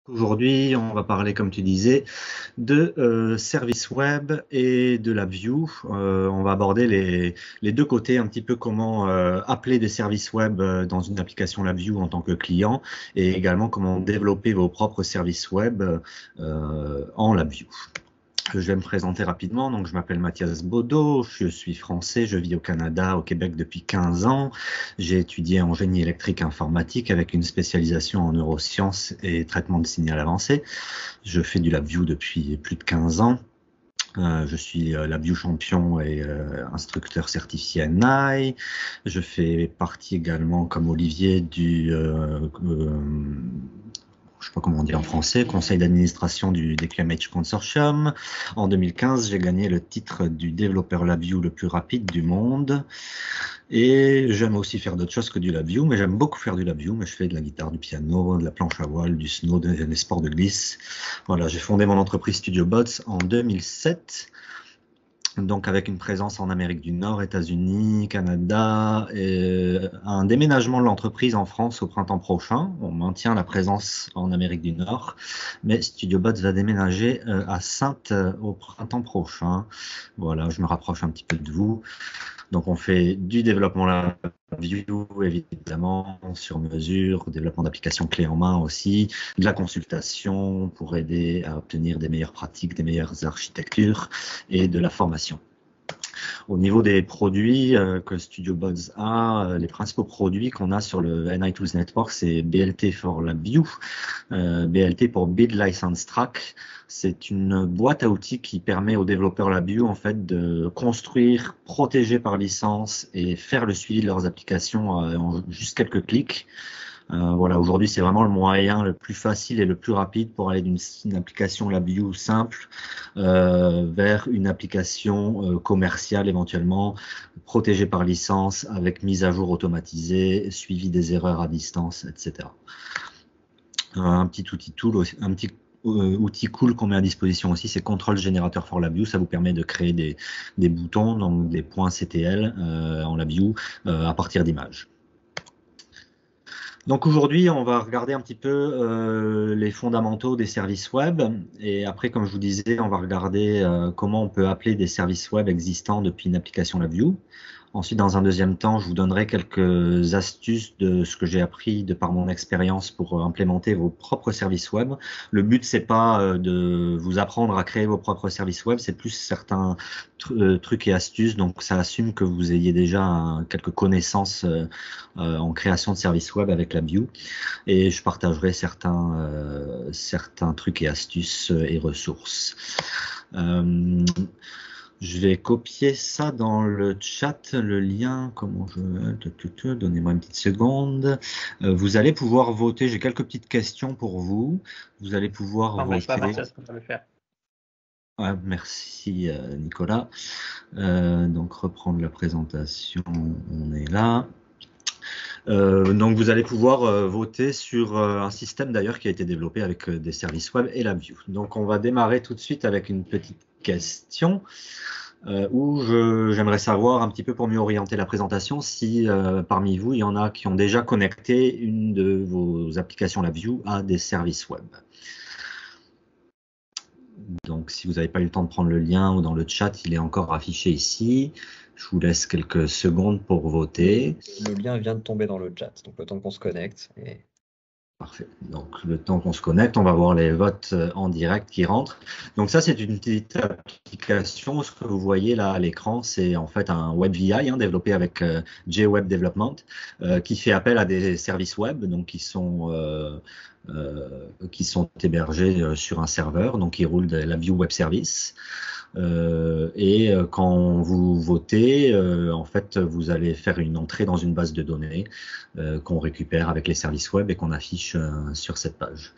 Aujourd'hui, on va parler, comme tu disais, de service web et de la view. On va aborder les deux côtés, un petit peu comment appeler des services web dans une application LabVIEW en tant que client et également comment développer vos propres services web en LabVIEW. Je vais me présenter rapidement. Donc, je m'appelle Mathias Baudot, je suis français, je vis au Canada, au Québec depuis 15 ans. J'ai étudié en génie électrique informatique avec une spécialisation en neurosciences et traitement de signal avancé. Je fais du LabVIEW depuis plus de 15 ans. Je suis LabVIEW champion et instructeur certifié NI. Je fais partie également, comme Olivier, je sais pas comment on dit en français, conseil d'administration des QMH Consortium. En 2015, j'ai gagné le titre du développeur LabVIEW le plus rapide du monde. Et j'aime aussi faire d'autres choses que du LabVIEW, mais j'aime beaucoup faire du LabVIEW, mais je fais de la guitare, du piano, de la planche à voile, du snow, des sports de glisse. Voilà, j'ai fondé mon entreprise StudioBots en 2007. Donc avec une présence en Amérique du Nord, États-Unis, Canada, et un déménagement de l'entreprise en France au printemps prochain. On maintient la présence en Amérique du Nord, mais StudioBots va déménager à Saintes au printemps prochain. Voilà, je me rapproche un petit peu de vous. Donc on fait du développement LabVIEW, évidemment, sur mesure, développement d'applications clés en main aussi, de la consultation pour aider à obtenir des meilleures pratiques, des meilleures architectures et de la formation. Au niveau des produits que StudioBots a, les principaux produits qu'on a sur le NI Tools Network, c'est BLT for LabVIEW, BLT pour Build License Track. C'est une boîte à outils qui permet aux développeurs LabVIEW en fait de construire, protéger par licence et faire le suivi de leurs applications en juste quelques clics. Voilà, aujourd'hui, c'est vraiment le moyen le plus facile et le plus rapide pour aller d'une application LabVIEW simple vers une application commerciale éventuellement, protégée par licence, avec mise à jour automatisée, suivi des erreurs à distance, etc. Un petit outil cool qu'on met à disposition aussi, c'est Control Generator for LabVIEW. Ça vous permet de créer des boutons, donc des points CTL en LabVIEW à partir d'images. Donc aujourd'hui, on va regarder un petit peu les fondamentaux des services web et après, comme je vous disais, on va regarder comment on peut appeler des services web existants depuis une application LabVIEW. Ensuite, dans un deuxième temps, je vous donnerai quelques astuces de ce que j'ai appris de par mon expérience pour implémenter vos propres services web. Le but, c'est pas de vous apprendre à créer vos propres services web, c'est plus certains trucs et astuces. Donc, ça assume que vous ayez déjà quelques connaissances en création de services web avec LabVIEW. Et je partagerai certains trucs et astuces et ressources. Je vais copier ça dans le chat, le lien, donnez-moi une petite seconde. Vous allez pouvoir voter, j'ai quelques petites questions pour vous. Vous allez pouvoir voter. Pas Mathias, on va le faire. Ouais, merci Nicolas. Donc reprendre la présentation, on est là. Donc vous allez pouvoir voter sur un système d'ailleurs qui a été développé avec des services web et LabVIEW. Donc on va démarrer tout de suite avec une petite question où j'aimerais savoir un petit peu pour mieux orienter la présentation si parmi vous il y en a qui ont déjà connecté une de vos applications LabVIEW à des services web. Donc si vous n'avez pas eu le temps de prendre le lien ou dans le chat, il est encore affiché ici. Je vous laisse quelques secondes pour voter. Le lien vient de tomber dans le chat, donc le temps qu'on se connecte. Parfait. Donc, le temps qu'on se connecte, on va voir les votes en direct qui rentrent. Donc, ça, c'est une petite application. Ce que vous voyez là à l'écran, c'est en fait un WebVI développé avec JWeb Development qui fait appel à des services web donc qui sont hébergés sur un serveur, donc qui roulent de LabVIEW Web Service. Quand vous votez, en fait, vous allez faire une entrée dans une base de données qu'on récupère avec les services web et qu'on affiche sur cette page.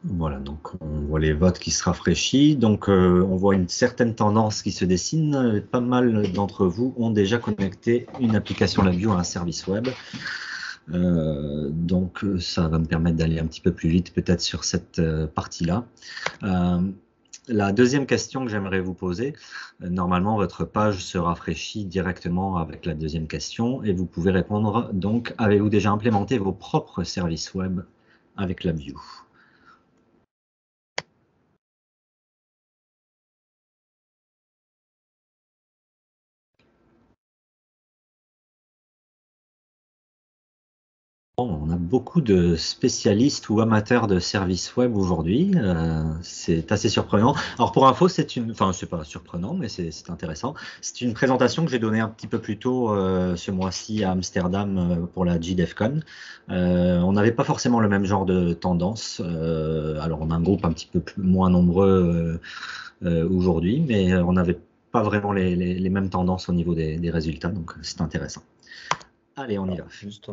Voilà, donc on voit les votes qui se rafraîchissent. Donc on voit une certaine tendance qui se dessine. Pas mal d'entre vous ont déjà connecté une application LabVIEW à un service web. Donc ça va me permettre d'aller un petit peu plus vite peut-être sur cette partie-là. La deuxième question que j'aimerais vous poser, normalement votre page se rafraîchit directement avec la deuxième question et vous pouvez répondre donc, avez-vous déjà implémenté vos propres services web avec LabVIEW? Bon, on a beaucoup de spécialistes ou amateurs de services web aujourd'hui. C'est assez surprenant. Alors pour info, enfin c'est pas surprenant, mais c'est intéressant. C'est une présentation que j'ai donnée un petit peu plus tôt ce mois-ci à Amsterdam pour la GDevCon. On n'avait pas forcément le même genre de tendance. Alors on a un groupe un petit peu moins nombreux aujourd'hui, mais on n'avait pas vraiment les mêmes tendances au niveau des résultats, donc c'est intéressant. Allez, on y va. Alors, juste,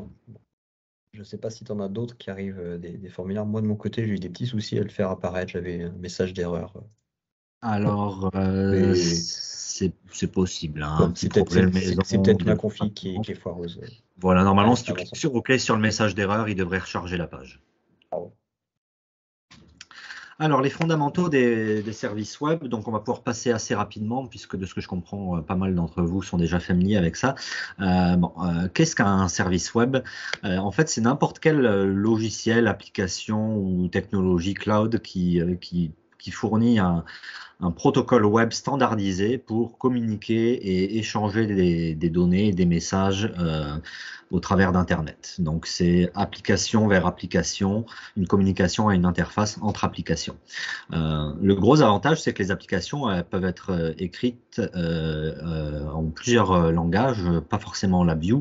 je ne sais pas si tu en as d'autres qui arrivent, des formulaires. Moi, de mon côté, j'ai eu des petits soucis à le faire apparaître. J'avais un message d'erreur. Alors, Et c'est possible, hein, un bon, petit problème maison. c'est peut-être ma config qui est foireuse. Voilà, normalement, Allez, si tu cliques avançons. sur OK sur le message d'erreur, il devrait recharger la page. Ah ouais. Alors, les fondamentaux des services web, donc on va pouvoir passer assez rapidement, puisque de ce que je comprends, pas mal d'entre vous sont déjà familiers avec ça. Qu'est-ce qu'un service web? En fait, c'est n'importe quel logiciel, application ou technologie cloud qui fournit un protocole web standardisé pour communiquer et échanger des données et des messages au travers d'Internet. Donc, c'est application vers application, une communication à une interface entre applications. Le gros avantage, c'est que les applications peuvent être écrites en plusieurs langages, pas forcément la Vue.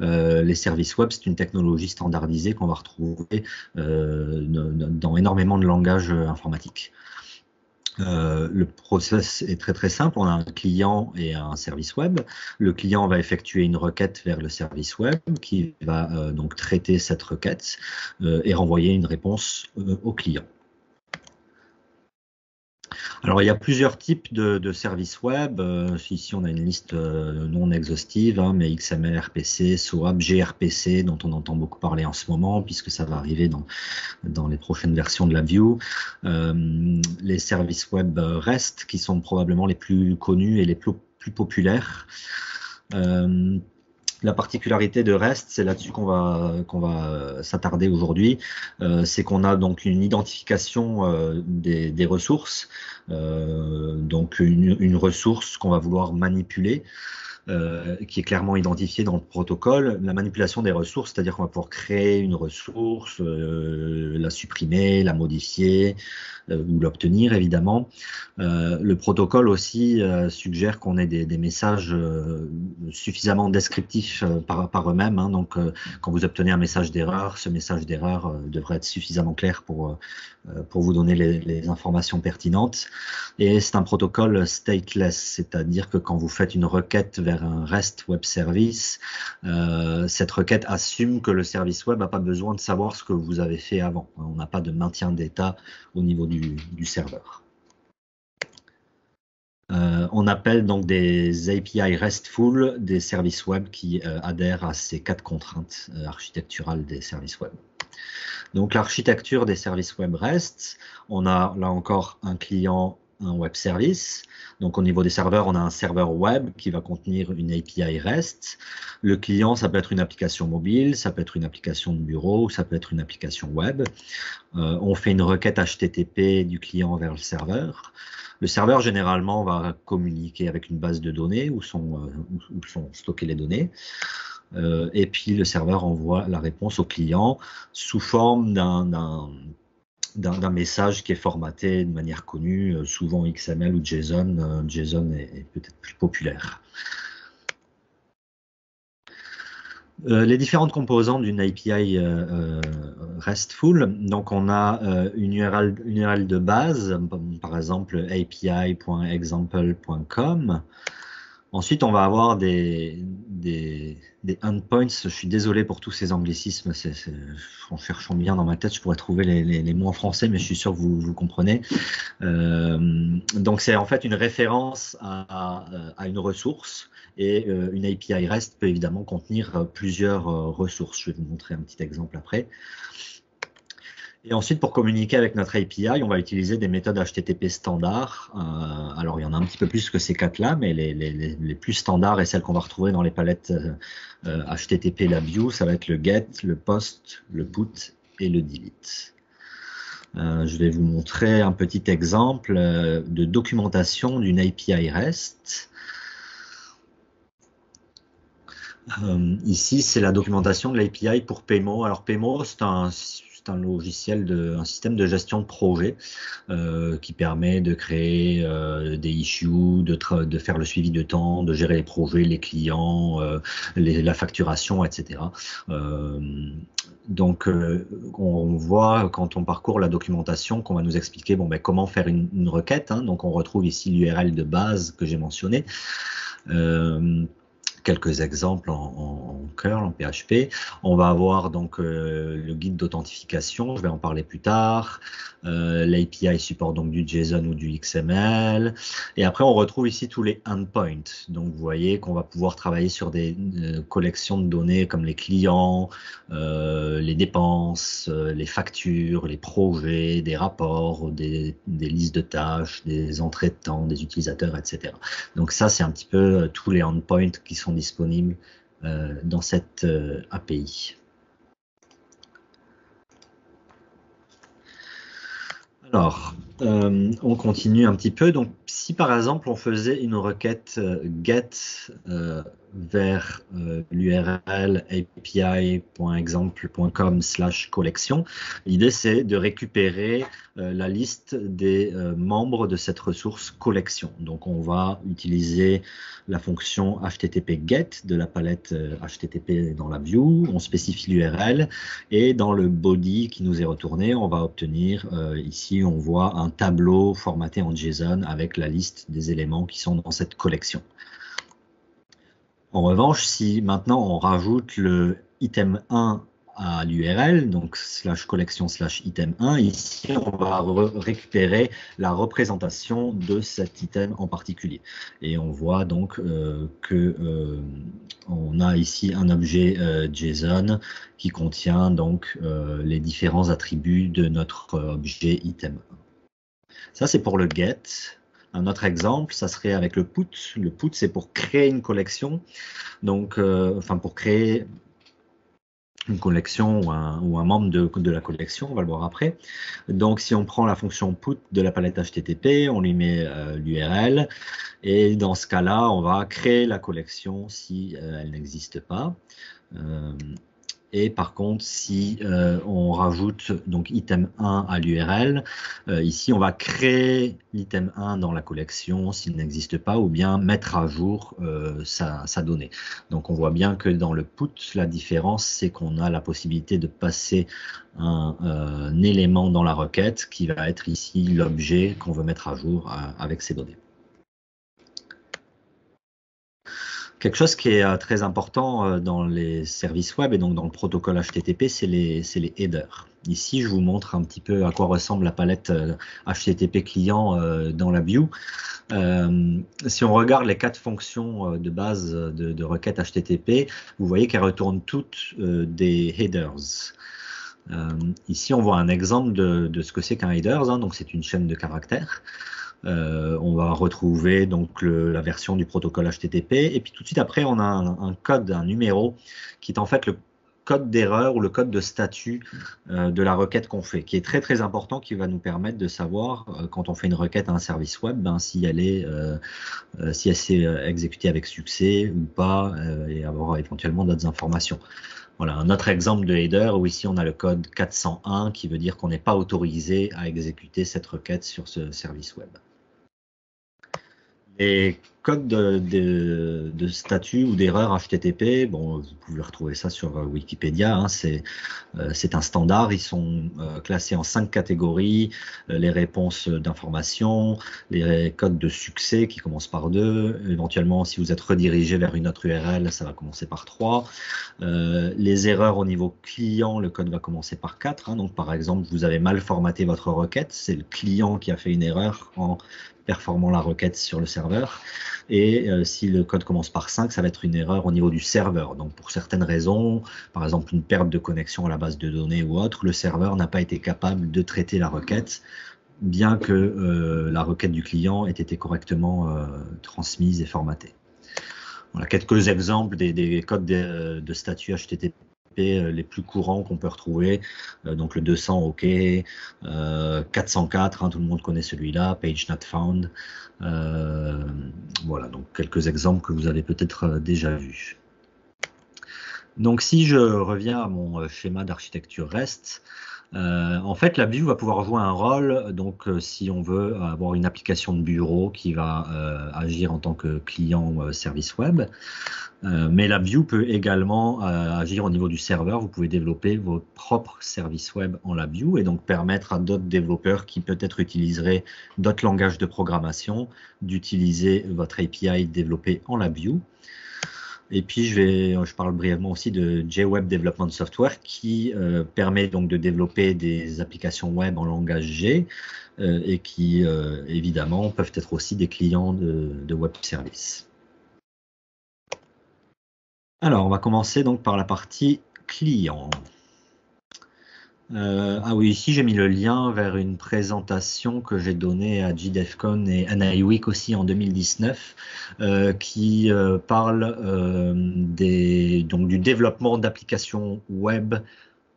Les services web, c'est une technologie standardisée qu'on va retrouver dans énormément de langages informatiques. Le process est très très simple. On a un client et un service web. Le client va effectuer une requête vers le service web qui va donc traiter cette requête et renvoyer une réponse au client. Alors, il y a plusieurs types de services web. Ici, on a une liste non exhaustive, hein, mais XML, RPC, SOAP, gRPC, dont on entend beaucoup parler en ce moment, puisque ça va arriver dans les prochaines versions de la Vue. Les services web REST, qui sont probablement les plus connus et les plus populaires. La particularité de REST, c'est là-dessus qu'on va s'attarder aujourd'hui, c'est qu'on a donc une identification des ressources, donc une ressource qu'on va vouloir manipuler, qui est clairement identifiée dans le protocole. La manipulation des ressources, c'est-à-dire qu'on va pouvoir créer une ressource, la supprimer, la modifier, ou l'obtenir évidemment. Le protocole aussi suggère qu'on ait des messages suffisamment descriptifs par eux-mêmes, hein. Donc quand vous obtenez un message d'erreur, ce message d'erreur devrait être suffisamment clair pour vous donner les informations pertinentes. Et c'est un protocole stateless, c'est-à-dire que quand vous faites une requête vers un REST web service, cette requête assume que le service web n'a pas besoin de savoir ce que vous avez fait avant. On n'a pas de maintien d'état au niveau du serveur. On appelle donc des API RESTful des services web qui adhèrent à ces 4 contraintes architecturales des services web. Donc l'architecture des services web REST, on a là encore un client, un web service. Donc au niveau des serveurs, on a un serveur web qui va contenir une API REST. Le client, ça peut être une application mobile, ça peut être une application de bureau, ça peut être une application web. On fait une requête HTTP du client vers le serveur. Le serveur, généralement, va communiquer avec une base de données où sont stockées les données. Et puis, le serveur envoie la réponse au client sous forme d'un message qui est formaté de manière connue, souvent XML ou JSON. JSON est peut-être plus populaire. Les différentes composantes d'une API RESTful, donc on a une URL de base, par exemple api.example.com. Ensuite, on va avoir des endpoints. Je suis désolé pour tous ces anglicismes. En cherchant bien dans ma tête, je pourrais trouver les mots en français, mais je suis sûr que vous comprenez. Donc, c'est en fait une référence à une ressource. Et une API REST peut évidemment contenir plusieurs ressources. Je vais vous montrer un petit exemple après. Et ensuite, pour communiquer avec notre API, on va utiliser des méthodes HTTP standards. Alors, il y en a un petit peu plus que ces 4-là, mais les plus standards et celles qu'on va retrouver dans les palettes HTTP LabVIEW, ça va être le GET, le POST, le PUT et le DELETE. Je vais vous montrer un petit exemple de documentation d'une API REST. Ici, c'est la documentation de l'API pour PMO. Alors PMO, c'est un logiciel, un système de gestion de projet qui permet de créer des issues, de faire le suivi de temps, de gérer les projets, les clients, la facturation, etc. Donc, on voit quand on parcourt la documentation qu'on va nous expliquer bon, ben, comment faire une requête. Hein. Donc, on retrouve ici l'URL de base que j'ai mentionné. Quelques exemples en curl, en PHP. On va avoir donc le guide d'authentification, je vais en parler plus tard. L'API supporte donc du JSON ou du XML. Et après, on retrouve ici tous les endpoints. Donc, vous voyez qu'on va pouvoir travailler sur des collections de données comme les clients, les dépenses, les factures, les projets, des rapports, des listes de tâches, des entrées de temps, des utilisateurs, etc. Donc ça, c'est un petit peu tous les endpoints qui sont disponibles dans cette API. Alors, on continue un petit peu. Donc, si par exemple, on faisait une requête get vers l'URL api.example.com/collection, l'idée c'est de récupérer la liste des membres de cette ressource collection. Donc, on va utiliser la fonction HTTP GET de la palette HTTP dans la view. On spécifie l'URL et dans le body qui nous est retourné, on va obtenir ici, on voit un tableau formaté en JSON avec la liste des éléments qui sont dans cette collection. En revanche, si maintenant on rajoute le item 1 à l'URL, donc /collection/item 1, ici on va récupérer la représentation de cet item en particulier. Et on voit donc on a ici un objet JSON qui contient donc les différents attributs de notre objet item 1. Ça c'est pour le get. Un autre exemple, ça serait avec le put. Le put, c'est pour créer une collection. Donc, pour créer une collection ou un membre de la collection, on va le voir après. Donc, si on prend la fonction put de la palette HTTP, on lui met l'URL. Et dans ce cas-là, on va créer la collection si elle n'existe pas. Et par contre, si on rajoute donc item 1 à l'URL, ici on va créer l'item 1 dans la collection s'il n'existe pas, ou bien mettre à jour sa donnée. Donc on voit bien que dans le put, la différence c'est qu'on a la possibilité de passer un élément dans la requête qui va être ici l'objet qu'on veut mettre à jour avec ces données. Quelque chose qui est très important dans les services web et donc dans le protocole HTTP, c'est les headers. Ici, je vous montre un petit peu à quoi ressemble la palette HTTP client dans la view. Si on regarde les 4 fonctions de base de requête HTTP, vous voyez qu'elles retournent toutes des headers. Ici, on voit un exemple de ce que c'est qu'un headers, hein, donc c'est une chaîne de caractères. On va retrouver donc la version du protocole HTTP et puis tout de suite après on a un code, un numéro qui est en fait le code d'erreur ou le code de statut de la requête qu'on fait, qui est très très important, qui va nous permettre de savoir quand on fait une requête à un service web, si elle s'est exécutée avec succès ou pas, et avoir éventuellement d'autres informations. Voilà, un autre exemple de header où ici on a le code 401 qui veut dire qu'on n'est pas autorisé à exécuter cette requête sur ce service web. Les codes de statut ou d'erreur HTTP, bon, vous pouvez retrouver ça sur Wikipédia, hein, c'est un standard, ils sont classés en 5 catégories, les réponses d'information, les codes de succès qui commencent par 2, éventuellement si vous êtes redirigé vers une autre URL, ça va commencer par 3, les erreurs au niveau client, le code va commencer par 4, hein, donc par exemple vous avez mal formaté votre requête, c'est le client qui a fait une erreur en performant la requête sur le serveur. Et si le code commence par 5, ça va être une erreur au niveau du serveur. Donc pour certaines raisons, par exemple une perte de connexion à la base de données ou autre, le serveur n'a pas été capable de traiter la requête, bien que la requête du client ait été correctement transmise et formatée. Voilà quelques exemples des codes de statut HTTP les plus courants qu'on peut retrouver, donc le 200 OK, 404, hein, tout le monde connaît celui-là, page not found, voilà, donc quelques exemples que vous avez peut-être déjà vus. Donc, si je reviens à mon schéma d'architecture REST, en fait, la view va pouvoir jouer un rôle. Donc, si on veut avoir une application de bureau qui va agir en tant que client service web, mais la view peut également agir au niveau du serveur. Vous pouvez développer vos propres services web en la view et donc permettre à d'autres développeurs qui peut-être utiliseraient d'autres langages de programmation d'utiliser votre API développée en la view. Et puis, je parle brièvement aussi de JWeb Development Software qui permet donc de développer des applications web en langage G et qui, évidemment, peuvent être aussi des clients de web services. Alors, on va commencer donc par la partie client. Ah oui, ici j'ai mis le lien vers une présentation que j'ai donnée à JDevCon et NI Week aussi en 2019, qui parle donc du développement d'applications web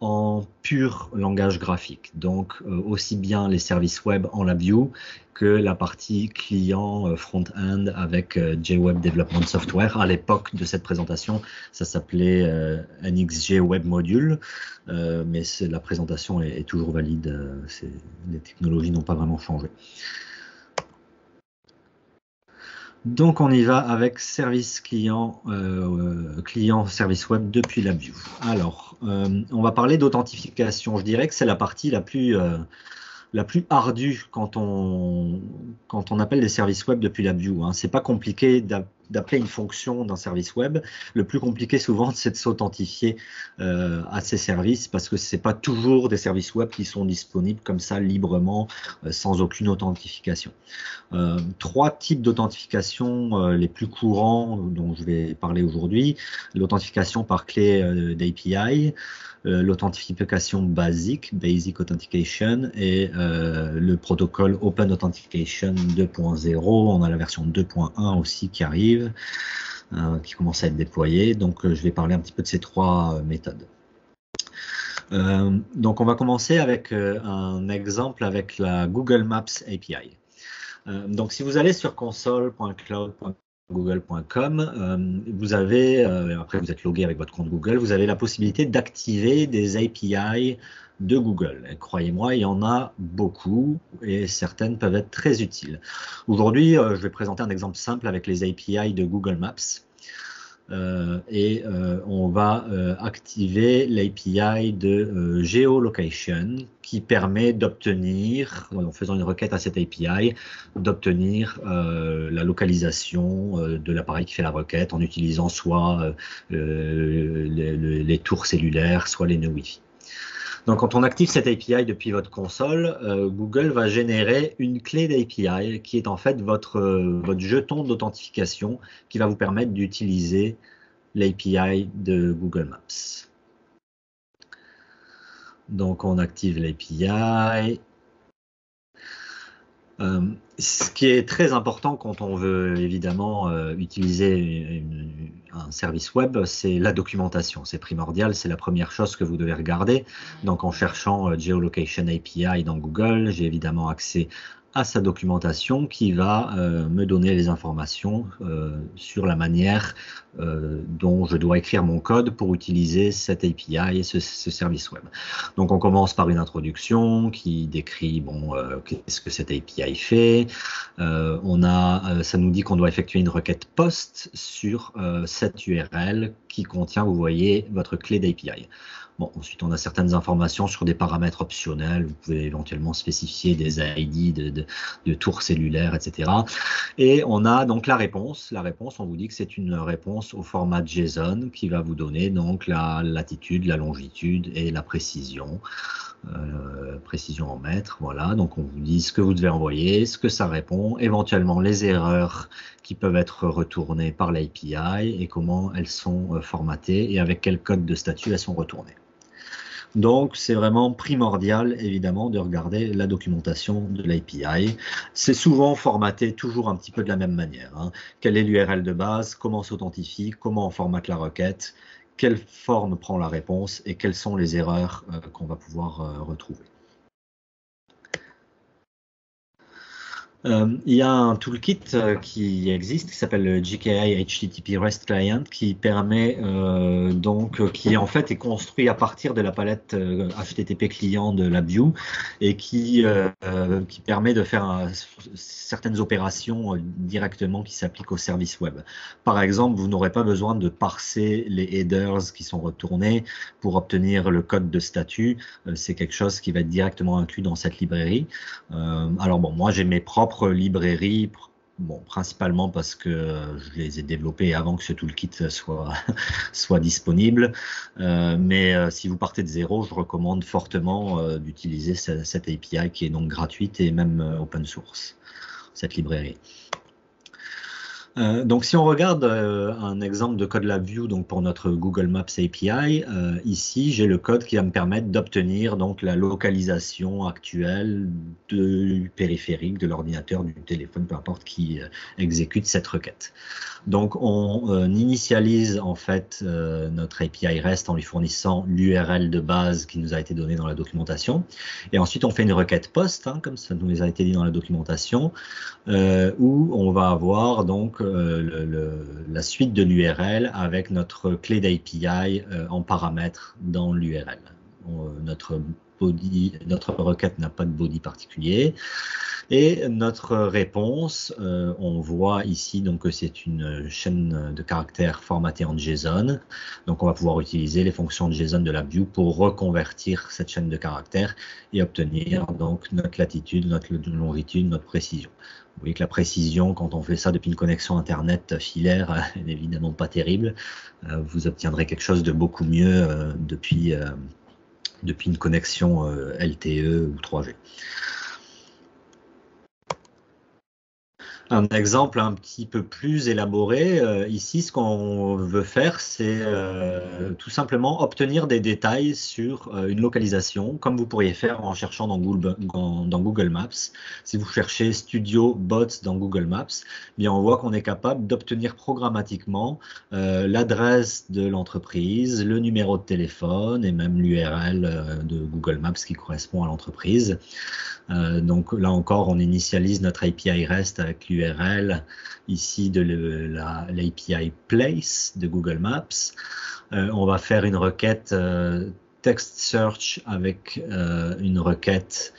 en pur langage graphique. Donc aussi bien les services web en LabVIEW que la partie client front-end avec JWeb Development Software. À l'époque de cette présentation, ça s'appelait NXG Web Module, mais la présentation est toujours valide. Les technologies n'ont pas vraiment changé. Donc on y va avec service client, client service web depuis LabVIEW. Alors, on va parler d'authentification. Je dirais que c'est la partie la plus ardue quand on appelle des services web depuis LabVIEW. Hein. C'est pas compliqué d'appeler une fonction d'un service web. Le plus compliqué souvent, c'est de s'authentifier à ces services parce que c'est pas toujours des services web qui sont disponibles comme ça librement, sans aucune authentification. 3 types d'authentification les plus courants dont je vais parler aujourd'hui. L'authentification par clé d'API, l'authentification basic, Basic Authentication, et le protocole Open Authentication 2.0. On a la version 2.1 aussi qui arrive, qui commence à être déployée. Donc, je vais parler un petit peu de ces 3 méthodes. Donc, on va commencer avec un exemple avec la Google Maps API. Donc, si vous allez sur console.cloud.google.com, vous avez, après vous êtes logué avec votre compte Google, vous avez la possibilité d'activer des API de Google. Et croyez-moi, il y en a beaucoup et certaines peuvent être très utiles. Aujourd'hui, je vais présenter un exemple simple avec les API de Google Maps. On va activer l'API de geolocation qui permet d'obtenir, en faisant une requête à cette API, d'obtenir la localisation de l'appareil qui fait la requête en utilisant soit les tours cellulaires, soit les nœuds Wi-Fi. Donc, quand on active cette API depuis votre console, Google va générer une clé d'API qui est en fait votre jeton d'authentification qui va vous permettre d'utiliser l'API de Google Maps. Donc, on active l'API. Ce qui est très important quand on veut évidemment utiliser un service web, c'est la documentation. C'est primordial, c'est la première chose que vous devez regarder. Donc en cherchant Geolocation API dans Google, j'ai évidemment accès à sa documentation qui va me donner les informations sur la manière dont je dois écrire mon code pour utiliser cette API et ce service web. Donc on commence par une introduction qui décrit qu'est-ce que cette API fait. Ça nous dit qu'on doit effectuer une requête POST sur cette URL qui contient, vous voyez, votre clé d'API. Bon, ensuite, on a certaines informations sur des paramètres optionnels. Vous pouvez éventuellement spécifier des ID de tours cellulaires, etc. Et on a donc la réponse. La réponse, on vous dit que c'est une réponse au format JSON qui va vous donner donc la latitude, la longitude et la précision. Précision en mètres, voilà. Donc, on vous dit ce que vous devez envoyer, ce que ça répond, éventuellement les erreurs qui peuvent être retournées par l'API et comment elles sont formatées et avec quel code de statut elles sont retournées. Donc, c'est vraiment primordial, évidemment, de regarder la documentation de l'API. C'est souvent formaté toujours un petit peu de la même manière. Hein. Quelle est l'URL de base, comment s'authentifie, comment on formate la requête, quelle forme prend la réponse et quelles sont les erreurs qu'on va pouvoir retrouver. Il y a un toolkit qui existe qui s'appelle le GKI HTTP REST Client qui permet qui en fait est construit à partir de la palette HTTP client de LabVIEW et qui permet de faire certaines opérations directement qui s'appliquent au service web. Par exemple, vous n'aurez pas besoin de parser les headers qui sont retournés pour obtenir le code de statut. C'est quelque chose qui va être directement inclus dans cette librairie. Alors bon, moi j'ai mes propres librairies, bon, principalement parce que je les ai développées avant que ce toolkit soit disponible. Mais si vous partez de zéro, je recommande fortement d'utiliser cette API qui est donc gratuite et même open source, cette librairie. Donc si on regarde un exemple de code LabVIEW donc pour notre Google Maps API, ici j'ai le code qui va me permettre d'obtenir donc la localisation actuelle du périphérique, de l'ordinateur, du téléphone, peu importe qui exécute cette requête. Donc on initialise en fait notre API REST en lui fournissant l'URL de base qui nous a été donnée dans la documentation. Et ensuite on fait une requête POST, comme ça nous a été dit dans la documentation, où on va avoir donc la suite de l'URL avec notre clé d'API en paramètres dans l'URL. Notre requête n'a pas de body particulier. Et notre réponse, on voit ici donc que c'est une chaîne de caractères formatée en JSON. Donc on va pouvoir utiliser les fonctions de JSON de LabVIEW pour reconvertir cette chaîne de caractères et obtenir donc notre latitude, notre longitude, notre précision. Vous voyez que la précision, quand on fait ça depuis une connexion Internet filaire, n'est évidemment pas terrible. Vous obtiendrez quelque chose de beaucoup mieux depuis une connexion LTE ou 3G. Un exemple un petit peu plus élaboré, ici ce qu'on veut faire c'est tout simplement obtenir des détails sur une localisation comme vous pourriez faire en cherchant dans Google Maps. Si vous cherchez Studio Bots dans Google Maps, bien on voit qu'on est capable d'obtenir programmatiquement l'adresse de l'entreprise, le numéro de téléphone et même l'URL de Google Maps qui correspond à l'entreprise. Donc là encore, on initialise notre API REST avec l'URL ici de l'API Place de Google Maps. On va faire une requête text search avec une requête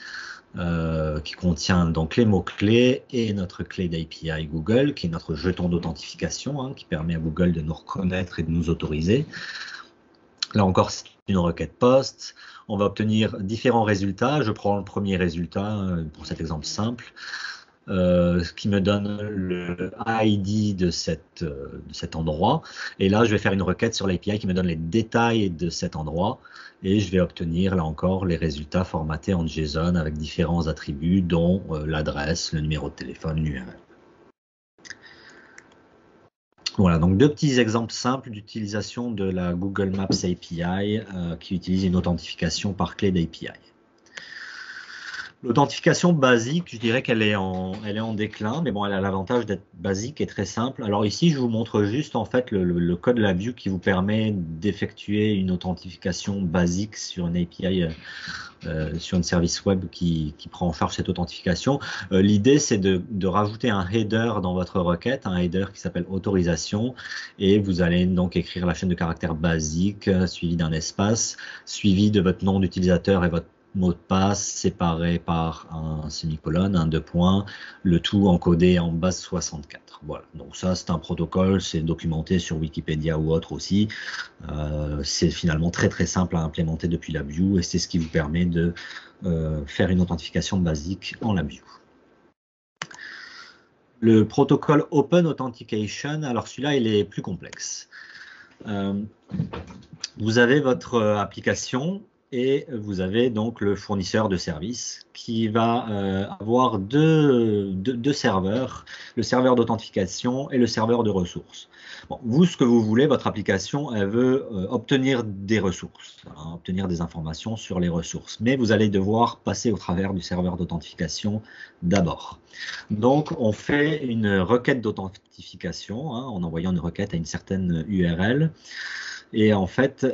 qui contient donc les mots-clés et notre clé d'API Google, qui est notre jeton d'authentification, qui permet à Google de nous reconnaître et de nous autoriser. Là encore, c'est une requête POST. On va obtenir différents résultats. Je prends le premier résultat pour cet exemple simple, qui me donne le ID de cet endroit. Et là, je vais faire une requête sur l'API qui me donne les détails de cet endroit. Et je vais obtenir, là encore, les résultats formatés en JSON avec différents attributs, dont l'adresse, le numéro de téléphone, l'URL. Voilà, donc deux petits exemples simples d'utilisation de la Google Maps API qui utilise une authentification par clé d'API. L'authentification basique, je dirais qu'elle est en déclin, mais bon, elle a l'avantage d'être basique et très simple. Alors ici, je vous montre juste en fait le code LabVIEW qui vous permet d'effectuer une authentification basique sur une API, sur un service web qui prend en charge cette authentification. L'idée, c'est de rajouter un header dans votre requête, un header qui s'appelle autorisation, et vous allez donc écrire la chaîne de caractères basique, suivi d'un espace, suivi de votre nom d'utilisateur et votre mot de passe séparé par un semi-colonne, un 2 points, le tout encodé en base 64. Voilà, donc ça c'est un protocole, c'est documenté sur Wikipédia ou autre aussi. C'est finalement très très simple à implémenter depuis LabVIEW et c'est ce qui vous permet de faire une authentification basique en LabVIEW. Le protocole Open Authentication, alors celui-là il est plus complexe. Vous avez votre application et vous avez donc le fournisseur de services qui va avoir deux serveurs, le serveur d'authentification et le serveur de ressources. Bon, vous, ce que vous voulez, votre application, elle veut obtenir des ressources, obtenir des informations sur les ressources, mais vous allez devoir passer au travers du serveur d'authentification d'abord. Donc, on fait une requête d'authentification en envoyant une requête à une certaine URL. Et en fait,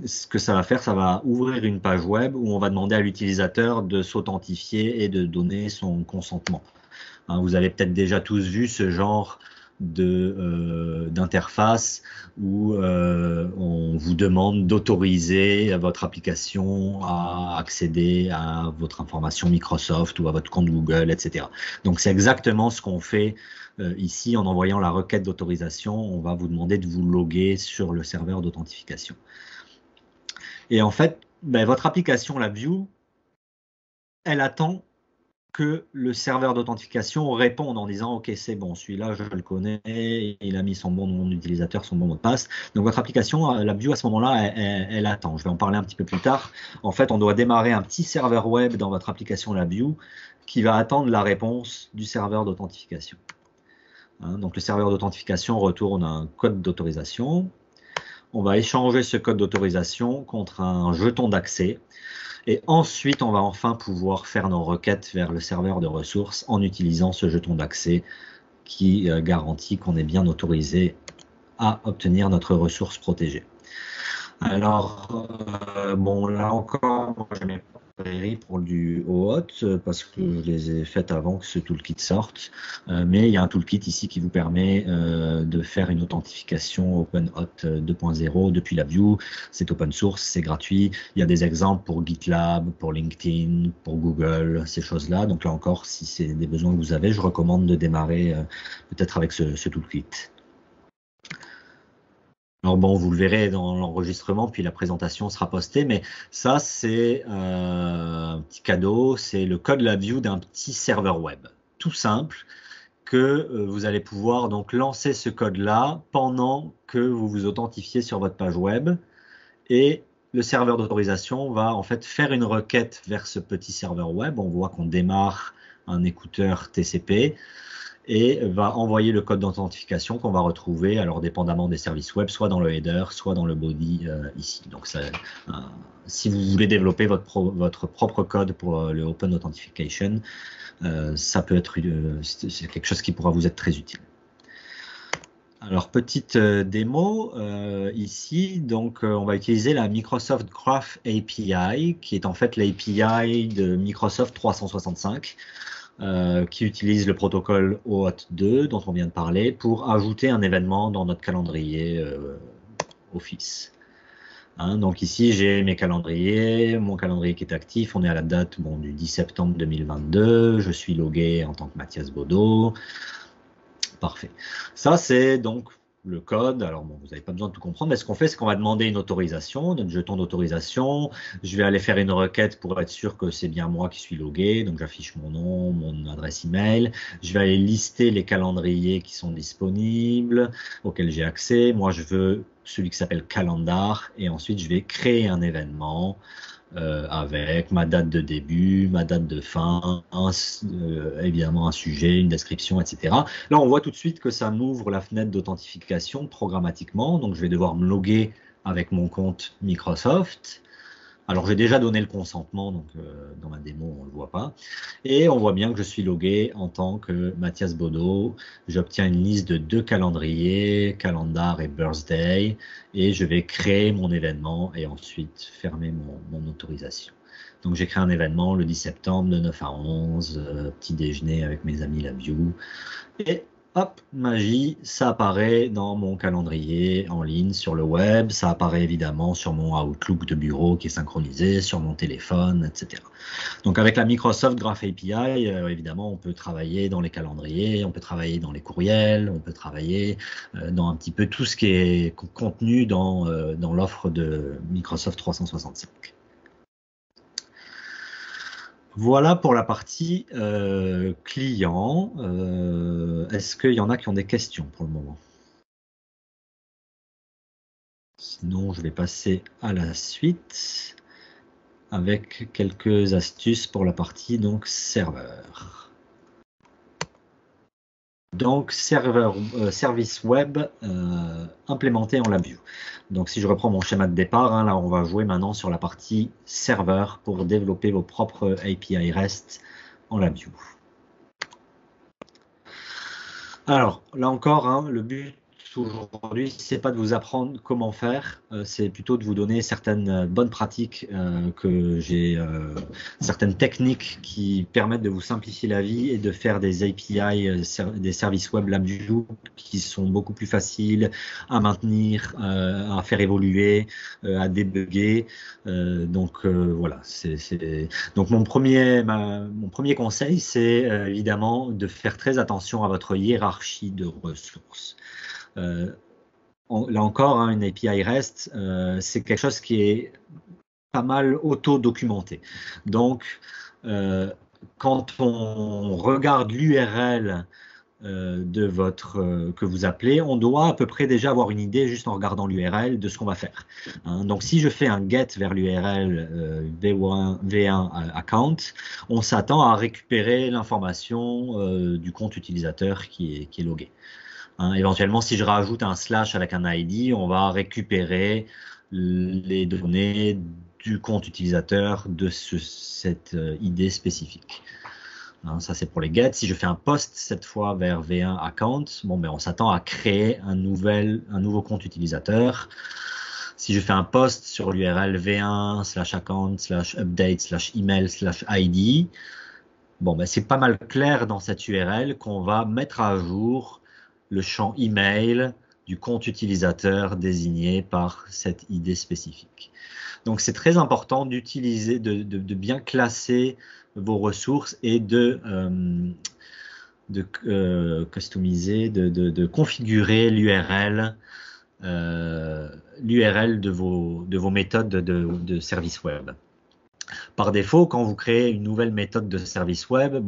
ce que ça va faire, ça va ouvrir une page web où on va demander à l'utilisateur de s'authentifier et de donner son consentement. Hein, vous avez peut-être déjà tous vu ce genre d'interface où on vous demande d'autoriser votre application à accéder à votre information Microsoft ou à votre compte Google, etc. Donc c'est exactement ce qu'on fait ici en envoyant la requête d'autorisation. On va vous demander de vous loguer sur le serveur d'authentification. Et en fait, ben, votre application, la View, elle attend que le serveur d'authentification réponde en disant OK, c'est bon, celui-là je le connais, il a mis son bon nom d'utilisateur, son bon mot de passe. Donc votre application, la View à ce moment-là, elle attend. Je vais en parler un petit peu plus tard. En fait, on doit démarrer un petit serveur web dans votre application la View qui va attendre la réponse du serveur d'authentification. Hein, donc le serveur d'authentification retourne un code d'autorisation. On va échanger ce code d'autorisation contre un jeton d'accès. Et ensuite, on va enfin pouvoir faire nos requêtes vers le serveur de ressources en utilisant ce jeton d'accès qui garantit qu'on est bien autorisé à obtenir notre ressource protégée. Alors, bon, là encore, moi, je mets pas pour du OAuth parce que je les ai faites avant que ce toolkit sorte. Mais il y a un toolkit ici qui vous permet de faire une authentification OpenAuth 2.0 depuis la View. C'est open source, c'est gratuit. Il y a des exemples pour GitLab, pour LinkedIn, pour Google, ces choses-là. Donc là encore, si c'est des besoins que vous avez, je recommande de démarrer peut-être avec ce toolkit. Alors bon, vous le verrez dans l'enregistrement, puis la présentation sera postée, mais ça c'est un petit cadeau, c'est le code la view d'un petit serveur web, tout simple, que vous allez pouvoir donc lancer ce code-là pendant que vous vous authentifiez sur votre page web, et le serveur d'autorisation va en fait faire une requête vers ce petit serveur web. On voit qu'on démarre un écouteur TCP, et va envoyer le code d'authentification qu'on va retrouver, alors dépendamment des services web, soit dans le header, soit dans le body ici. Donc ça, si vous voulez développer votre propre code pour le Open Authentication, ça peut être c'est quelque chose qui pourra vous être très utile. Alors petite démo ici, donc on va utiliser la Microsoft Graph API, qui est en fait l'API de Microsoft 365. Qui utilise le protocole OAuth 2 dont on vient de parler pour ajouter un événement dans notre calendrier Office. Hein, donc ici j'ai mes calendriers, mon calendrier qui est actif, on est à la date du 10 septembre 2022, je suis logué en tant que Mathias Baudot. Parfait. Ça c'est donc le code. Alors bon, vous n'avez pas besoin de tout comprendre, mais ce qu'on fait, c'est qu'on va demander une autorisation, notre jeton d'autorisation. Je vais aller faire une requête pour être sûr que c'est bien moi qui suis logué. Donc j'affiche mon nom, mon adresse email. Je vais aller lister les calendriers qui sont disponibles, auxquels j'ai accès. Moi, je veux celui qui s'appelle Calendar, et ensuite je vais créer un événement avec ma date de début, ma date de fin, évidemment un sujet, une description, etc. Là, on voit tout de suite que ça m'ouvre la fenêtre d'authentification programmatiquement. Donc, je vais devoir me loguer avec mon compte Microsoft. Alors, j'ai déjà donné le consentement, donc dans ma démo, on ne le voit pas. Et on voit bien que je suis logué en tant que Mathias Baudot. J'obtiens une liste de 2 calendriers, Calendar et Birthday, et je vais créer mon événement et ensuite fermer mon autorisation. Donc, j'ai créé un événement le 10 septembre de 9 à 11, petit déjeuner avec mes amis la View. Et hop, magie, ça apparaît dans mon calendrier en ligne sur le web, ça apparaît évidemment sur mon Outlook de bureau qui est synchronisé, sur mon téléphone, etc. Donc avec la Microsoft Graph API, évidemment, on peut travailler dans les calendriers, on peut travailler dans les courriels, on peut travailler dans un petit peu tout ce qui est contenu dans l'offre de Microsoft 365. Voilà pour la partie client. Est-ce qu'il y en a qui ont des questions pour le moment? Sinon, je vais passer à la suite avec quelques astuces pour la partie donc serveur. Donc service web implémenté en LabVIEW. Donc si je reprends mon schéma de départ, hein, là on va jouer maintenant sur la partie serveur pour développer vos propres API REST en LabVIEW. Alors là encore, hein, le but aujourd'hui, c'est pas de vous apprendre comment faire, c'est plutôt de vous donner certaines bonnes pratiques certaines techniques qui permettent de vous simplifier la vie et de faire des API, des services web LabVIEW qui sont beaucoup plus faciles à maintenir, à faire évoluer, à débugger. Voilà. Donc mon premier conseil, c'est évidemment de faire très attention à votre hiérarchie de ressources. Là encore, une API REST, c'est quelque chose qui est pas mal auto-documenté. Donc, quand on regarde l'URL que vous appelez, on doit à peu près déjà avoir une idée, juste en regardant l'URL, de ce qu'on va faire. Donc, si je fais un get vers l'URL V1 account, on s'attend à récupérer l'information du compte utilisateur qui est logué. Éventuellement, si je rajoute un slash avec un ID, on va récupérer les données du compte utilisateur de cette ID spécifique. Ça, c'est pour les get. Si je fais un post cette fois vers V1 account, on s'attend à créer un nouveau compte utilisateur. Si je fais un post sur l'URL v1/account/update/email/id, c'est pas mal clair dans cette URL qu'on va mettre à jour le champ email du compte utilisateur désigné par cette ID spécifique. Donc, c'est très important d'utiliser, de bien classer vos ressources et de customiser, de configurer l'URL de vos méthodes de service web. Par défaut, quand vous créez une nouvelle méthode de service web,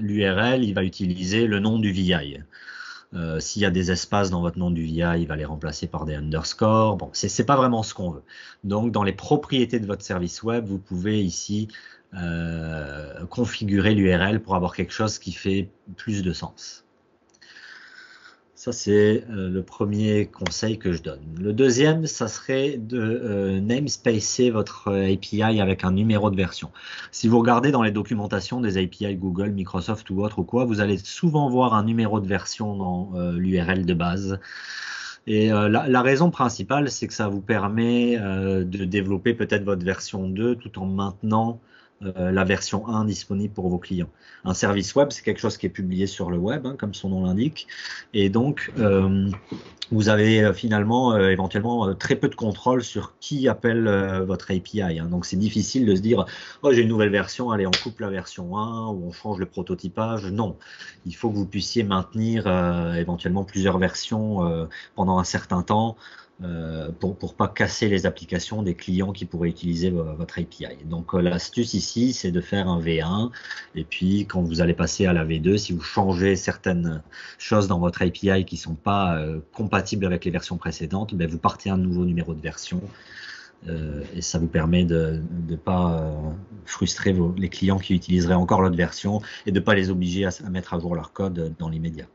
l'URL, il va utiliser le nom du VI. S'il y a des espaces dans votre nom du VI, il va les remplacer par des underscores. C'est pas vraiment ce qu'on veut. Donc, dans les propriétés de votre service web, vous pouvez ici configurer l'URL pour avoir quelque chose qui fait plus de sens. Ça, c'est le premier conseil que je donne. Le deuxième, ça serait de namespacer votre API avec un numéro de version. Si vous regardez dans les documentations des API Google, Microsoft ou autre ou quoi, vous allez souvent voir un numéro de version dans l'URL de base. Et la raison principale, c'est que ça vous permet de développer peut-être votre version 2 tout en maintenant la version 1 disponible pour vos clients. Un service web, c'est quelque chose qui est publié sur le web, comme son nom l'indique. Et donc, vous avez finalement éventuellement très peu de contrôle sur qui appelle votre API. Donc, c'est difficile de se dire « Oh, j'ai une nouvelle version, allez, on coupe la version 1 ou on change le prototypage ». Non, il faut que vous puissiez maintenir éventuellement plusieurs versions pendant un certain temps pour pas casser les applications des clients qui pourraient utiliser votre API. Donc l'astuce ici, c'est de faire un V1 et puis quand vous allez passer à la V2, si vous changez certaines choses dans votre API qui sont pas compatibles avec les versions précédentes, vous partez un nouveau numéro de version et ça vous permet de ne pas frustrer les clients qui utiliseraient encore l'autre version et de ne pas les obliger à mettre à jour leur code dans l'immédiat.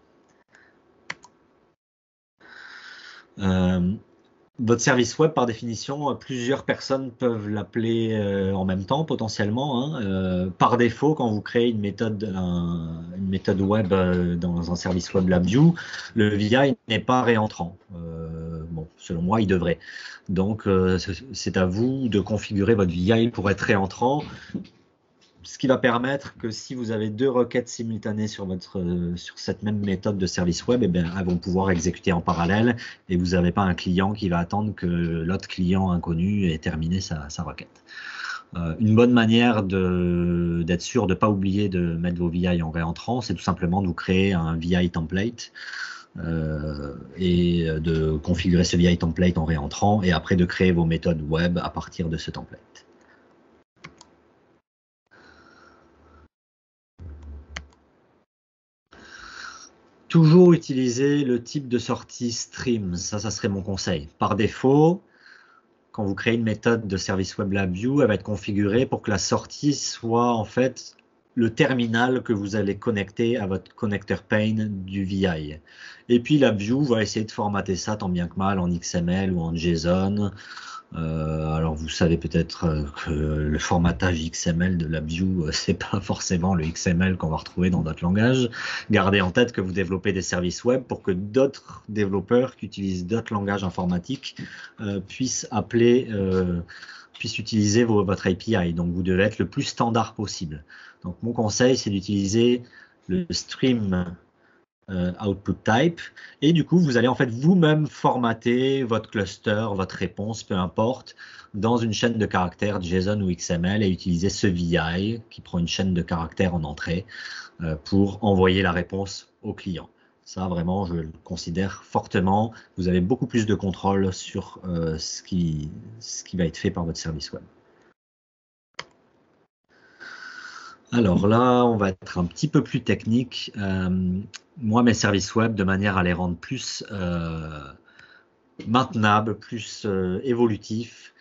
Votre service web, par définition, plusieurs personnes peuvent l'appeler en même temps, potentiellement. Par défaut, quand vous créez une méthode web dans un service web LabVIEW, le VI n'est pas réentrant. Selon moi, il devrait. Donc, c'est à vous de configurer votre VI pour être réentrant. Ce qui va permettre que si vous avez deux requêtes simultanées sur cette même méthode de service web, elles vont pouvoir exécuter en parallèle et vous n'avez pas un client qui va attendre que l'autre client inconnu ait terminé sa requête. Une bonne manière d'être sûr de ne pas oublier de mettre vos VI en réentrant, c'est tout simplement de vous créer un VI template et de configurer ce VI template en réentrant et après de créer vos méthodes web à partir de ce template. Toujours utiliser le type de sortie stream, ça serait mon conseil. Par défaut, quand vous créez une méthode de service web LabVIEW, elle va être configurée pour que la sortie soit en fait le terminal que vous allez connecter à votre connecteur pane du VI. Et puis LabVIEW va essayer de formater ça tant bien que mal en XML ou en JSON Alors vous savez peut-être que le formatage XML de LabVIEW, c'est pas forcément le XML qu'on va retrouver dans d'autres langages. Gardez en tête que vous développez des services web pour que d'autres développeurs qui utilisent d'autres langages informatiques puissent utiliser votre API. Donc vous devez être le plus standard possible. Donc mon conseil, c'est d'utiliser le stream output type, et du coup vous allez en fait vous-même formater votre cluster, votre réponse, peu importe, dans une chaîne de caractères JSON ou XML, et utiliser ce VI qui prend une chaîne de caractères en entrée pour envoyer la réponse au client. Ça, vraiment, je le considère fortement. Vous avez beaucoup plus de contrôle sur ce qui va être fait par votre service web. Alors là, on va être un petit peu plus technique. Moi, mes services web, de manière à les rendre plus maintenables, plus évolutifs,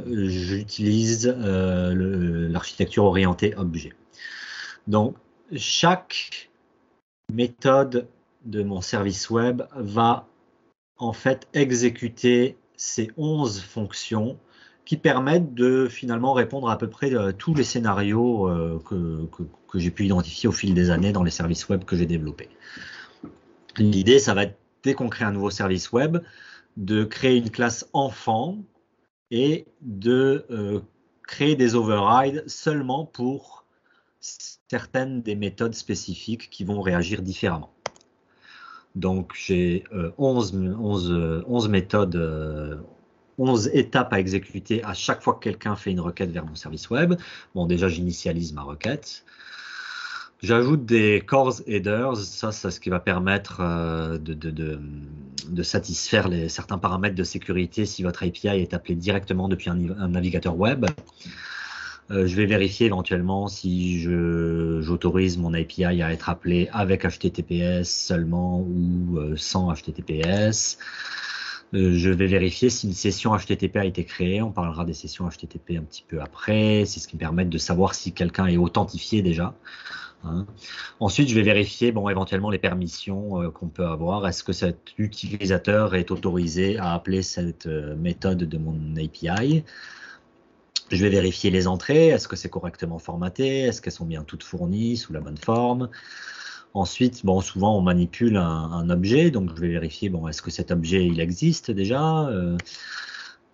j'utilise l'architecture orientée objet. Donc, chaque méthode de mon service web va en fait exécuter ces 11 fonctions qui permettent de finalement répondre à peu près tous les scénarios que j'ai pu identifier au fil des années dans les services web que j'ai développés. L'idée, ça va être, dès qu'on crée un nouveau service web, de créer une classe enfant et de créer des overrides seulement pour certaines des méthodes spécifiques qui vont réagir différemment. Donc j'ai 11 méthodes, 11 étapes à exécuter à chaque fois que quelqu'un fait une requête vers mon service web. Bon, déjà, j'initialise ma requête. J'ajoute des cores headers. Ça, c'est ce qui va permettre de satisfaire certains paramètres de sécurité si votre API est appelé directement depuis un navigateur web. Je vais vérifier éventuellement si j'autorise mon API à être appelé avec HTTPS seulement ou sans HTTPS. Je vais vérifier si une session HTTP a été créée. On parlera des sessions HTTP un petit peu après. C'est ce qui me permet de savoir si quelqu'un est authentifié déjà. Hein. Ensuite, je vais vérifier éventuellement les permissions qu'on peut avoir. Est-ce que cet utilisateur est autorisé à appeler cette méthode de mon API? Je vais vérifier les entrées. Est-ce que c'est correctement formaté? Est-ce qu'elles sont bien toutes fournies sous la bonne forme? Ensuite, souvent on manipule un objet, donc je vais vérifier, est-ce que cet objet il existe déjà,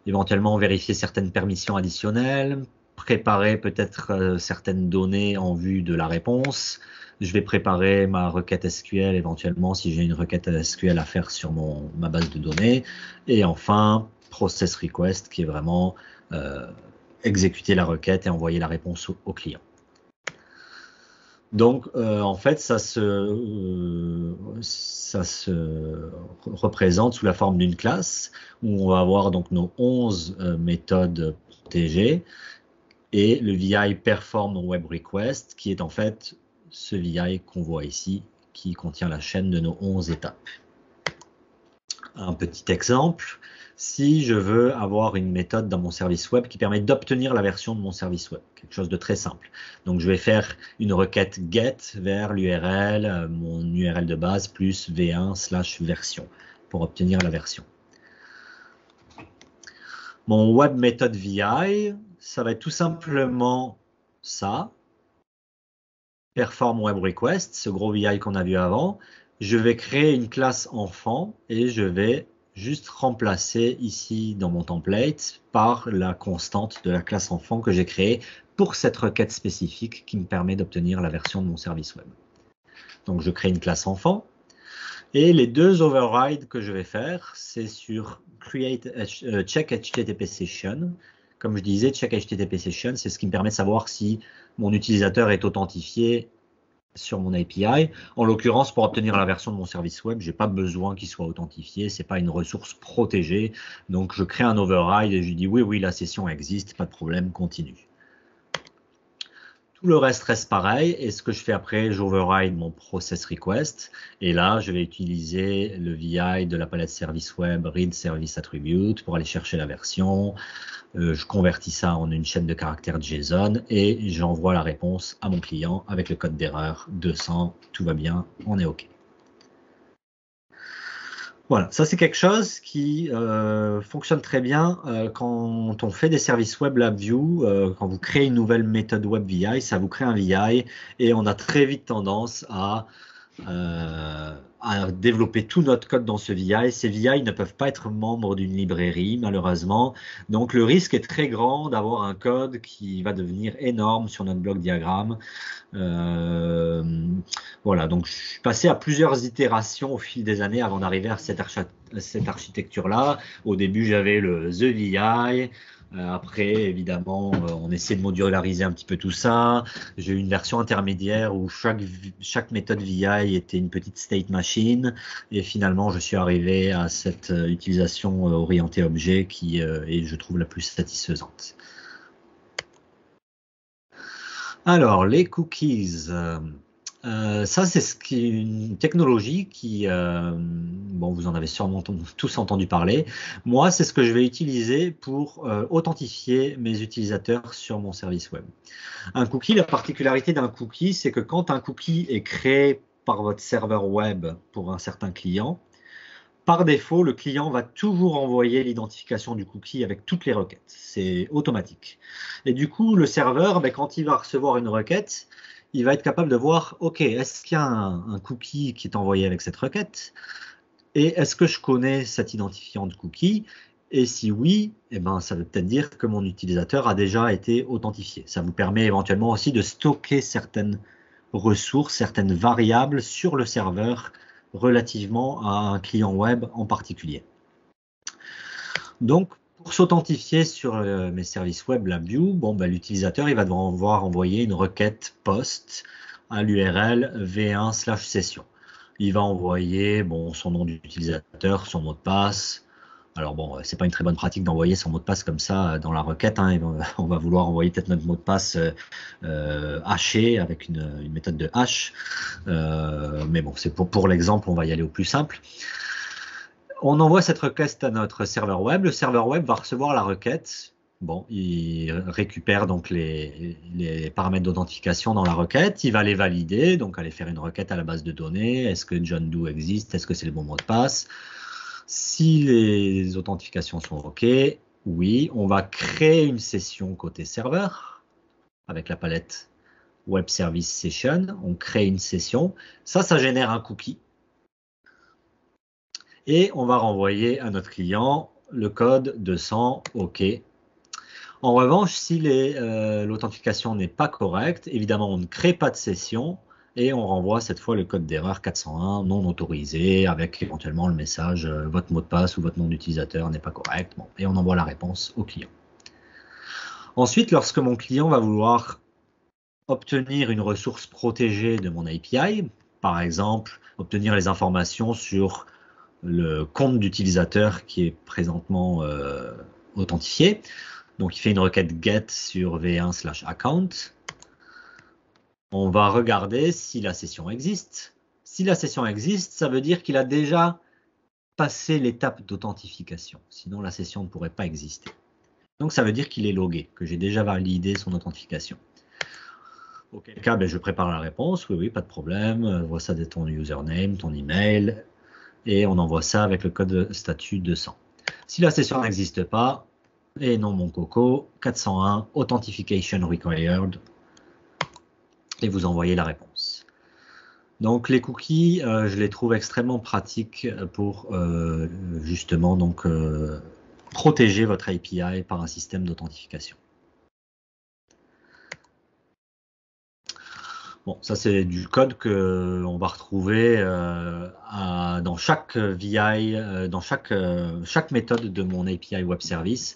éventuellement vérifier certaines permissions additionnelles, préparer peut-être certaines données en vue de la réponse. Je vais préparer ma requête SQL éventuellement si j'ai une requête SQL à faire sur ma base de données. Et enfin, process request qui est vraiment exécuter la requête et envoyer la réponse au client. Donc, en fait, ça se représente sous la forme d'une classe où on va avoir donc nos 11 méthodes protégées et le VI perform web request qui est en fait ce VI qu'on voit ici qui contient la chaîne de nos 11 étapes. Un petit exemple, si je veux avoir une méthode dans mon service web qui permet d'obtenir la version de mon service web, quelque chose de très simple. Donc, je vais faire une requête get vers l'URL, mon URL de base, plus v1/version pour obtenir la version. Mon web method VI, ça va être tout simplement ça, perform web request, ce gros VI qu'on a vu avant. Je vais créer une classe enfant et je vais juste remplacer ici dans mon template par la constante de la classe enfant que j'ai créée pour cette requête spécifique qui me permet d'obtenir la version de mon service web. Donc je crée une classe enfant et les deux overrides que je vais faire, c'est sur check HTTP session. Comme je disais, check HTTP session, c'est ce qui me permet de savoir si mon utilisateur est authentifié sur mon API. En l'occurrence, pour obtenir la version de mon service web, j'ai pas besoin qu'il soit authentifié, c'est pas une ressource protégée. Donc je crée un override et je dis oui, la session existe, pas de problème, continue. Tout le reste pareil. Et ce que je fais après, j'override mon process request. Et là, je vais utiliser le VI de la palette service web read service attribute pour aller chercher la version. Je convertis ça en une chaîne de caractères JSON et j'envoie la réponse à mon client avec le code d'erreur 200. Tout va bien, on est OK. Voilà, ça c'est quelque chose qui fonctionne très bien quand on fait des services web LabVIEW, quand vous créez une nouvelle méthode web VI, ça vous crée un VI et on a très vite tendance à développer tout notre code dans ce VI. Ces VI ne peuvent pas être membres d'une librairie, malheureusement. Donc le risque est très grand d'avoir un code qui va devenir énorme sur notre bloc diagramme. Euh, voilà, donc je suis passé à plusieurs itérations au fil des années avant d'arriver à cette architecture-là. Au début, j'avais le The VI. Après, évidemment, on essaie de modulariser un petit peu tout ça. J'ai eu une version intermédiaire où chaque méthode VI était une petite state machine. Et finalement, je suis arrivé à cette utilisation orientée objet qui est, je trouve, la plus satisfaisante. Alors, les cookies. Ça, c'est une technologie qui, bon, vous en avez sûrement tous entendu parler. Moi, c'est ce que je vais utiliser pour authentifier mes utilisateurs sur mon service web. Un cookie, la particularité d'un cookie, c'est que quand un cookie est créé par votre serveur web pour un certain client, par défaut, le client va toujours envoyer l'identification du cookie avec toutes les requêtes. C'est automatique. Et du coup, le serveur, ben, quand il va recevoir une requête, il va être capable de voir, OK, est-ce qu'il y a un cookie qui est envoyé avec cette requête? Et est-ce que je connais cet identifiant de cookie? Et si oui, eh ben, ça veut peut-être dire que mon utilisateur a déjà été authentifié. Ça vous permet éventuellement aussi de stocker certaines ressources, certaines variables sur le serveur relativement à un client web en particulier. Donc, pour s'authentifier sur mes services web LabVIEW, bon, ben, l'utilisateur il va devoir envoyer une requête POST à l'URL v1/session. Il va envoyer bon, son nom d'utilisateur, son mot de passe. Alors bon, c'est pas une très bonne pratique d'envoyer son mot de passe comme ça dans la requête. Hein. On va vouloir envoyer peut-être notre mot de passe haché avec une méthode de hash. Mais bon, c'est pour l'exemple, on va y aller au plus simple. On envoie cette requête à notre serveur web. Le serveur web va recevoir la requête. Bon, il récupère donc les paramètres d'authentification dans la requête. Il va les valider, donc aller faire une requête à la base de données. Est-ce que John Doe existe? Est-ce que c'est le bon mot de passe? Si les authentifications sont OK, oui, on va créer une session côté serveur avec la palette Web Service Session. On crée une session. Ça génère un cookie. Et on va renvoyer à notre client le code 200 OK. En revanche, si l'authentification n'est pas correcte, évidemment, on ne crée pas de session et on renvoie cette fois le code d'erreur 401 non autorisé avec éventuellement le message votre mot de passe ou votre nom d'utilisateur n'est pas correct. Bon, et on envoie la réponse au client. Ensuite, lorsque mon client va vouloir obtenir une ressource protégée de mon API, par exemple, obtenir les informations sur le compte d'utilisateur qui est présentement authentifié. Donc, il fait une requête get sur v1/account. On va regarder si la session existe. Si la session existe, ça veut dire qu'il a déjà passé l'étape d'authentification. Sinon, la session ne pourrait pas exister. Donc, ça veut dire qu'il est logué, que j'ai déjà validé son authentification. Auquel cas, ben, je prépare la réponse. Oui, oui, pas de problème. Voici ton username, ton email. Et on envoie ça avec le code statut 200. Si la session n'existe pas, et non mon coco, 401, Authentification Required, et vous envoyez la réponse. Donc les cookies, je les trouve extrêmement pratiques pour justement donc, protéger votre API par un système d'authentification. Bon, ça c'est du code que on va retrouver dans chaque VI, dans chaque méthode de mon API Web Service.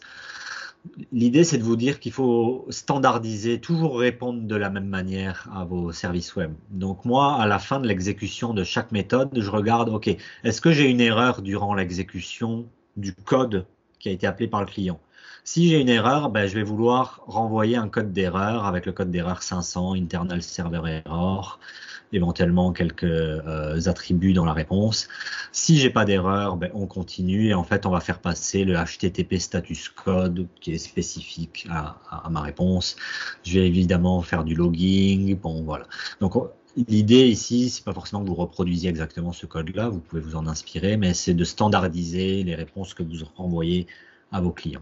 L'idée c'est de vous dire qu'il faut standardiser, toujours répondre de la même manière à vos services web. Donc moi, à la fin de l'exécution de chaque méthode, je regarde, ok, est-ce que j'ai une erreur durant l'exécution du code qui a été appelé par le client? Si j'ai une erreur, ben, je vais vouloir renvoyer un code d'erreur avec le code d'erreur 500, internal server error, éventuellement quelques attributs dans la réponse. Si j'ai pas d'erreur, ben, on continue et en fait on va faire passer le HTTP status code qui est spécifique à ma réponse. Je vais évidemment faire du logging. Bon voilà. Donc l'idée ici, c'est pas forcément que vous reproduisiez exactement ce code-là, vous pouvez vous en inspirer, mais c'est de standardiser les réponses que vous renvoyez à vos clients.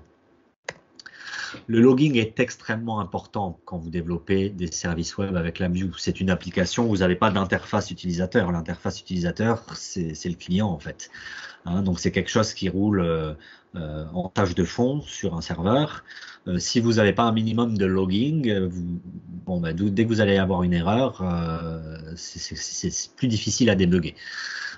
Le logging est extrêmement important quand vous développez des services web avec LabVIEW. C'est une application où vous n'avez pas d'interface utilisateur. L'interface utilisateur, c'est le client en fait. Hein, donc c'est quelque chose qui roule en tâche de fond sur un serveur. Si vous n'avez pas un minimum de logging, dès que vous allez avoir une erreur, c'est plus difficile à débugger.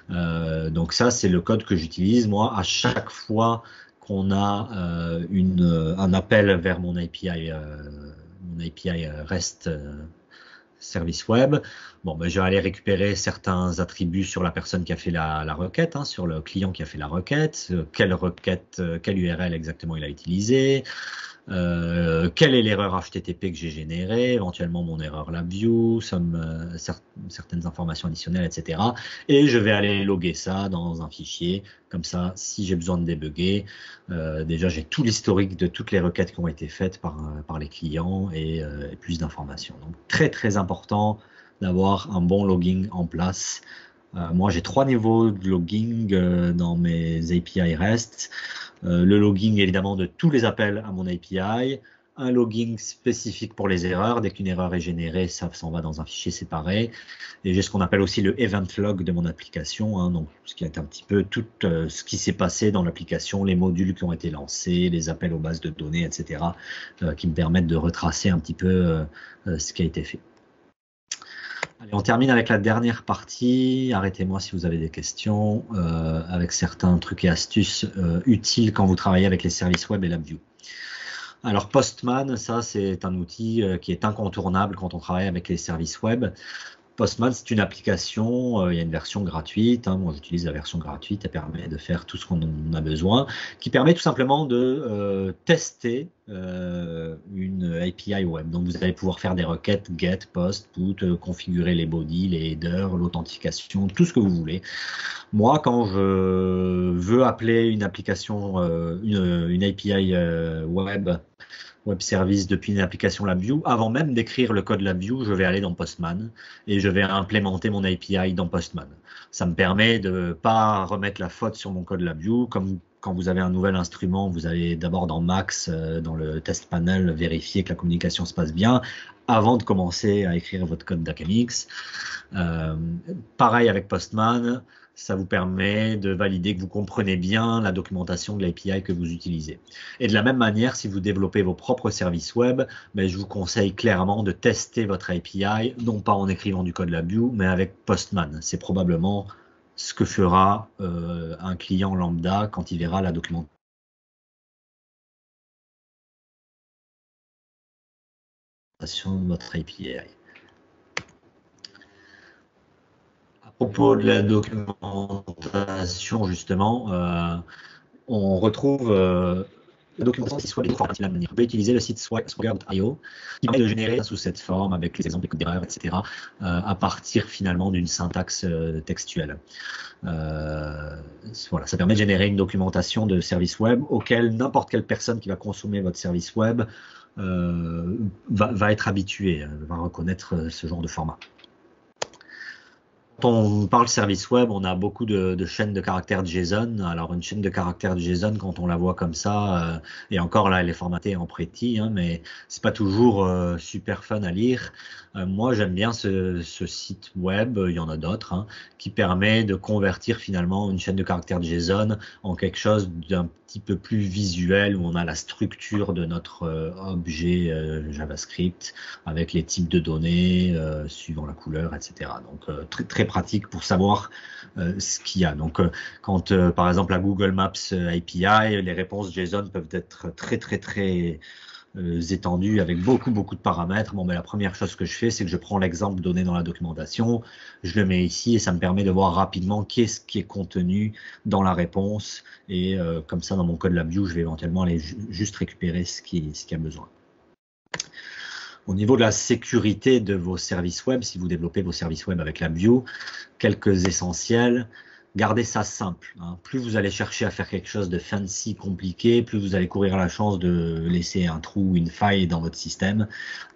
Donc ça, c'est le code que j'utilise moi à chaque fois qu'on a un appel vers mon API REST service web. Bon, ben, je vais aller récupérer certains attributs sur la personne qui a fait la requête, hein, sur le client qui a fait la requête, quelle URL exactement il a utilisé, quelle est l'erreur HTTP que j'ai générée, éventuellement mon erreur LabVIEW, certaines informations additionnelles, etc. Et je vais aller loguer ça dans un fichier. Comme ça, si j'ai besoin de débugger, déjà j'ai tout l'historique de toutes les requêtes qui ont été faites par les clients et plus d'informations. Donc très très important d'avoir un bon logging en place. Moi j'ai 3 niveaux de logging dans mes API REST. Le logging évidemment de tous les appels à mon API, un logging spécifique pour les erreurs. Dès qu'une erreur est générée, ça s'en va dans un fichier séparé. Et j'ai ce qu'on appelle aussi le event log de mon application, hein, donc ce qui est un petit peu tout ce qui s'est passé dans l'application, les modules qui ont été lancés, les appels aux bases de données, etc., qui me permettent de retracer un petit peu ce qui a été fait. Allez, on termine avec la dernière partie. Arrêtez-moi si vous avez des questions, avec certains trucs et astuces utiles quand vous travaillez avec les services web et LabVIEW. Alors Postman, ça c'est un outil qui est incontournable quand on travaille avec les services web. Postman, c'est une application, il y a une version gratuite, hein, moi j'utilise la version gratuite, elle permet de faire tout ce qu'on a besoin, qui permet tout simplement de tester une API web. Donc vous allez pouvoir faire des requêtes get, post, put, configurer les bodies, les headers, l'authentification, tout ce que vous voulez. Moi, quand je veux appeler une application, une API web service depuis une application LabVIEW, avant même d'écrire le code LabVIEW, je vais aller dans Postman et je vais implémenter mon API dans Postman. Ça me permet de ne pas remettre la faute sur mon code LabVIEW. Comme quand vous avez un nouvel instrument, vous allez d'abord dans Max, dans le test panel, vérifier que la communication se passe bien avant de commencer à écrire votre code d'AKMX. Pareil avec Postman, ça vous permet de valider que vous comprenez bien la documentation de l'API que vous utilisez. Et de la même manière, si vous développez vos propres services web, ben, je vous conseille clairement de tester votre API, non pas en écrivant du code LabVIEW, mais avec Postman. C'est probablement ce que fera un client lambda quand il verra la documentation de votre API. À propos de la documentation, justement, on retrouve la documentation qui soit formative. Vous pouvez utiliser le site swagger.io qui permet de générer sous cette forme avec les exemples, les codes d'erreur, etc. À partir finalement d'une syntaxe textuelle. Voilà, ça permet de générer une documentation de service web auquel n'importe quelle personne qui va consommer votre service web va être habituée, va reconnaître ce genre de format. Quand on parle service web, on a beaucoup de chaînes de caractères JSON. Alors une chaîne de caractères JSON, quand on la voit comme ça, et encore là, elle est formatée en pretty, hein, mais c'est pas toujours super fun à lire. Moi, j'aime bien ce site web, il y en a d'autres, hein, qui permet de convertir finalement une chaîne de caractères JSON en quelque chose d'un petit peu plus visuel, où on a la structure de notre objet JavaScript avec les types de données suivant la couleur, etc. Donc très très pratique pour savoir ce qu'il y a. Donc quand par exemple la Google Maps API, les réponses JSON peuvent être très étendues avec beaucoup de paramètres. Bon, mais la première chose que je fais, c'est que je prends l'exemple donné dans la documentation, je le mets ici et ça me permet de voir rapidement qu'est-ce qui est contenu dans la réponse, et comme ça dans mon code LabVIEW, je vais éventuellement aller juste récupérer ce qui a besoin. Au niveau de la sécurité de vos services web, si vous développez vos services web avec LabVIEW, quelques essentiels. gardez ça simple, hein. Plus vous allez chercher à faire quelque chose de fancy, compliqué, plus vous allez courir la chance de laisser un trou, une faille dans votre système.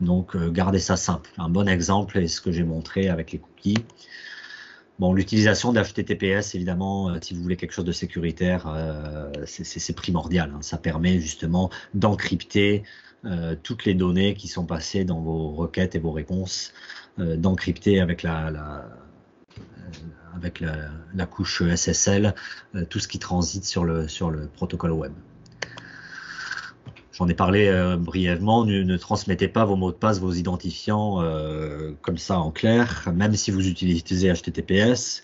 Donc, gardez ça simple. Un bon exemple est ce que j'ai montré avec les cookies. Bon, l'utilisation d'HTTPS, évidemment, si vous voulez quelque chose de sécuritaire, c'est primordial, hein. Ça permet justement d'encrypter toutes les données qui sont passées dans vos requêtes et vos réponses, d'encrypter avec la couche SSL tout ce qui transite sur le protocole web. J'en ai parlé brièvement, ne transmettez pas vos mots de passe, vos identifiants comme ça en clair, même si vous utilisez HTTPS.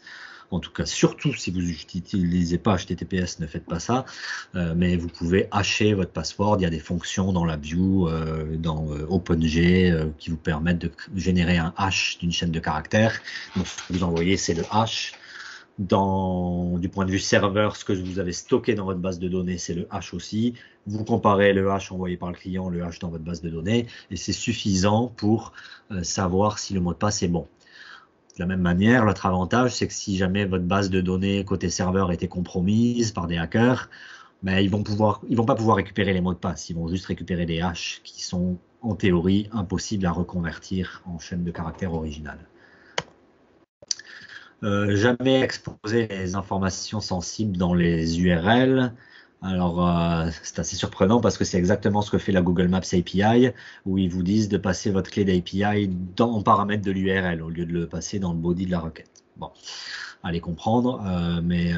En tout cas, surtout si vous n'utilisez pas HTTPS, ne faites pas ça. Mais vous pouvez hasher votre password. Il y a des fonctions dans la view, dans OpenG, qui vous permettent de générer un hash d'une chaîne de caractères. Donc, ce que vous envoyez, c'est le hash. Du point de vue serveur, ce que vous avez stocké dans votre base de données, c'est le hash aussi. Vous comparez le hash envoyé par le client, le hash dans votre base de données, et c'est suffisant pour savoir si le mot de passe est bon. De la même manière, l'autre avantage, c'est que si jamais votre base de données côté serveur était compromise par des hackers, ben, ils vont pas pouvoir récupérer les mots de passe. Ils vont juste récupérer des hashes qui sont en théorie impossibles à reconvertir en chaîne de caractères originale. Jamais exposer les informations sensibles dans les URL. Alors, c'est assez surprenant parce que c'est exactement ce que fait la Google Maps API, où ils vous disent de passer votre clé d'API en paramètre de l'URL au lieu de le passer dans le body de la requête. Bon, allez comprendre, mais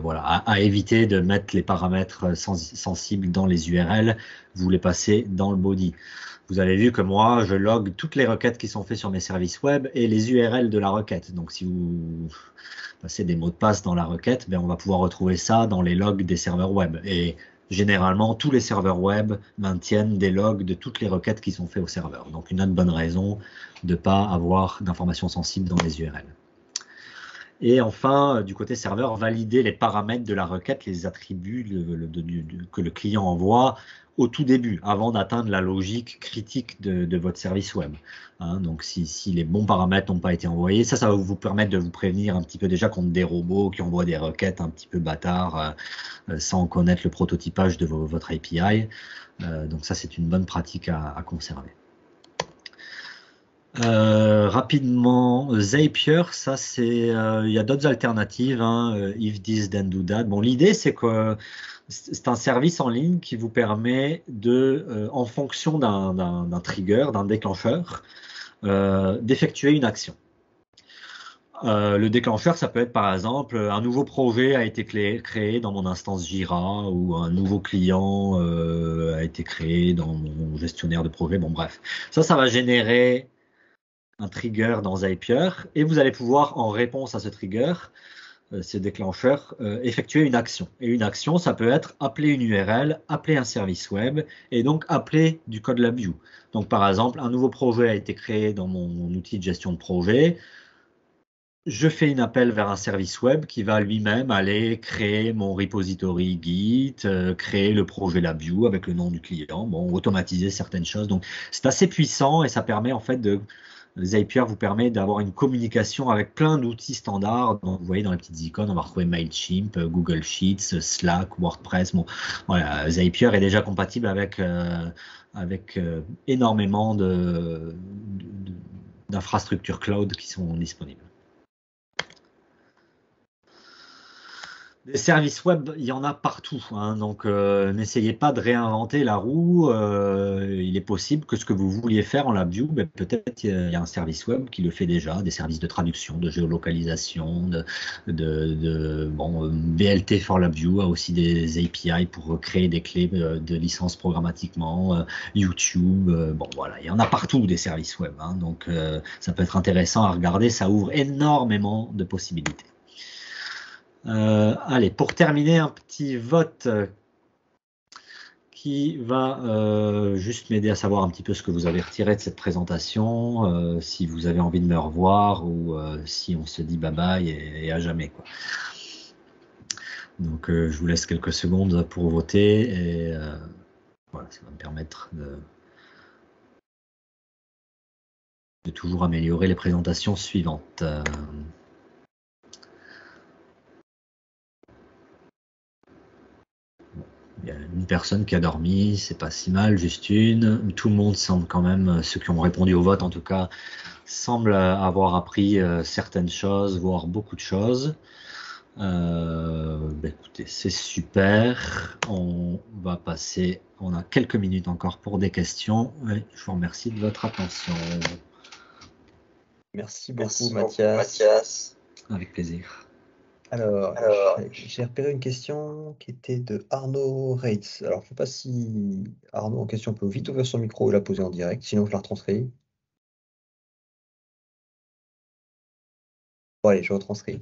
voilà, à éviter de mettre les paramètres sensibles dans les URL, vous les passez dans le body. Vous avez vu que moi, je log toutes les requêtes qui sont faites sur mes services web et les URL de la requête. Donc, si vous passez des mots de passe dans la requête, ben, on va pouvoir retrouver ça dans les logs des serveurs web. Et généralement, tous les serveurs web maintiennent des logs de toutes les requêtes qui sont faites au serveur. Donc, une autre bonne raison de ne pas avoir d'informations sensibles dans les URL. Et enfin, du côté serveur, valider les paramètres de la requête, les attributs que le client envoie au tout début, avant d'atteindre la logique critique de votre service web. Hein, donc, si les bons paramètres n'ont pas été envoyés, ça va vous permettre de vous prévenir un petit peu déjà contre des robots qui envoient des requêtes un petit peu bâtards sans connaître le prototypage de votre API. Donc ça, c'est une bonne pratique à conserver. Rapidement, Zapier, ça c'est, il y a d'autres alternatives, hein, if this then do that. Bon, l'idée c'est que c'est un service en ligne qui vous permet de, en fonction d'un trigger, d'un déclencheur, d'effectuer une action. Le déclencheur, ça peut être par exemple un nouveau projet a été créé dans mon instance Jira ou un nouveau client a été créé dans mon gestionnaire de projet. Bon, bref, ça va générer un trigger dans Zapier et vous allez pouvoir, en réponse à ce trigger, ce déclencheur, effectuer une action. Et une action, ça peut être appeler une URL, appeler un service web et donc appeler du code LabVIEW. Donc par exemple, un nouveau projet a été créé dans mon outil de gestion de projet. Je fais un appel vers un service web qui va lui-même aller créer mon repository Git, créer le projet LabVIEW avec le nom du client, bon, automatiser certaines choses. Donc c'est assez puissant et ça permet en fait Zapier vous permet d'avoir une communication avec plein d'outils standards. Donc, vous voyez dans les petites icônes, on va retrouver Mailchimp, Google Sheets, Slack, WordPress. Bon, voilà, Zapier est déjà compatible avec énormément d'infrastructures cloud qui sont disponibles. Des services web, il y en a partout, hein, donc n'essayez pas de réinventer la roue. Il est possible que ce que vous vouliez faire en LabVIEW, ben, peut-être il y a un service web qui le fait déjà, des services de traduction, de géolocalisation, bon, VLT for LabVIEW a aussi des API pour créer des clés de licence programmatiquement, YouTube, bon voilà, il y en a partout des services web, hein, donc ça peut être intéressant à regarder, ça ouvre énormément de possibilités. Allez, pour terminer, un petit vote qui va juste m'aider à savoir un petit peu ce que vous avez retiré de cette présentation, si vous avez envie de me revoir ou si on se dit bye bye et à jamais, quoi. Donc je vous laisse quelques secondes pour voter et voilà, ça va me permettre de toujours améliorer les présentations suivantes. il y a une personne qui a dormi, c'est pas si mal, juste une. Tout le monde semble quand même, ceux qui ont répondu au vote en tout cas, semblent avoir appris certaines choses, voire beaucoup de choses. Écoutez, c'est super. On va passer, on a quelques minutes encore pour des questions. Et je vous remercie de votre attention. Merci beaucoup, Mathias. Avec plaisir. Alors, j'ai repéré une question qui était de Arnaud Reitz. Alors, je ne sais pas si Arnaud en question peut vite ouvrir son micro et la poser en direct, sinon je la retranscris. Bon, allez, je retranscris.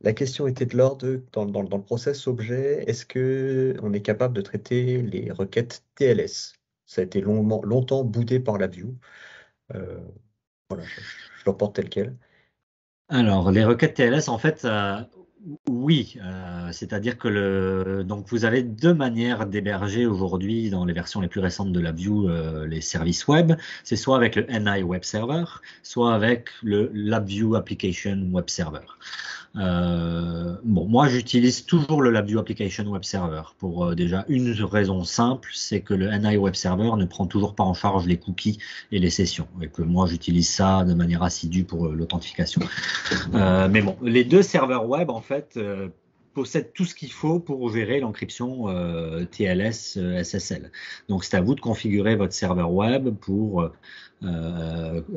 La question était de l'ordre dans le process objet, est-ce qu'on est capable de traiter les requêtes TLS? Ça a été longtemps boudé par la view. Voilà, je l'emporte tel quel. Alors, les requêtes TLS, en fait, oui, c'est-à-dire que donc vous avez deux manières d'héberger aujourd'hui dans les versions les plus récentes de la Vue les services web. C'est soit avec le NI Web Server, soit avec le LabVIEW Application Web Server. Bon, moi, j'utilise toujours le LabVIEW Application Web Server pour déjà une raison simple, c'est que le NI Web Server ne prend toujours pas en charge les cookies et les sessions, et que moi, j'utilise ça de manière assidue pour l'authentification. Mais bon, les deux serveurs web, en fait, possèdent tout ce qu'il faut pour gérer l'encryption TLS SSL. Donc, c'est à vous de configurer votre serveur web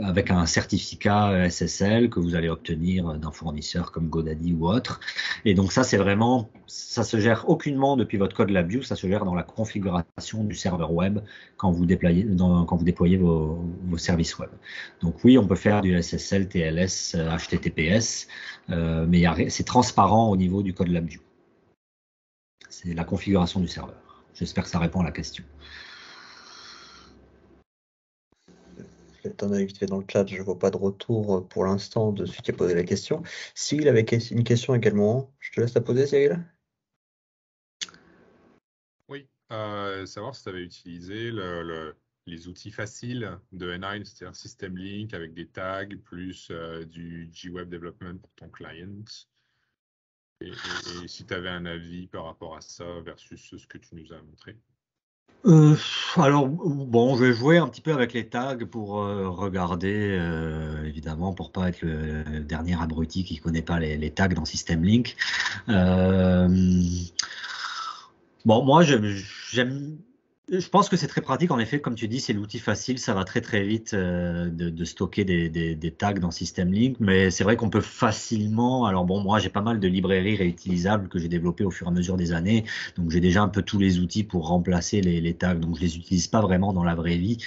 avec un certificat SSL que vous allez obtenir d'un fournisseur comme GoDaddy ou autre. Et donc, ça, c'est vraiment, ça se gère aucunement depuis votre code LabVIEW, ça se gère dans la configuration du serveur web quand vous déployez vos services web. Donc oui, on peut faire du SSL, TLS, HTTPS, mais c'est transparent au niveau du code LabVIEW. C'est la configuration du serveur. J'espère que ça répond à la question. Je jette un œil vite fait dans le chat, je ne vois pas de retour pour l'instant de celui qui a posé la question. Cyril avait une question également. Je te laisse la poser, Cyril. Oui, savoir si tu avais utilisé les outils faciles de N9, c'est-à-dire System Link avec des tags, plus du G-Web Development pour ton client. Et si tu avais un avis par rapport à ça versus ce que tu nous as montré. Alors, bon, je vais jouer un petit peu avec les tags pour regarder, évidemment, pour pas être le dernier abruti qui connaît pas les tags dans System Link. Bon, moi, je pense que c'est très pratique. En effet, comme tu dis, c'est l'outil facile. Ça va très très vite de stocker des tags dans System Link. Mais c'est vrai qu'on peut facilement. Alors bon, moi, j'ai pas mal de librairies réutilisables que j'ai développées au fur et à mesure des années. Donc j'ai déjà un peu tous les outils pour remplacer les tags. Donc je les utilise pas vraiment dans la vraie vie.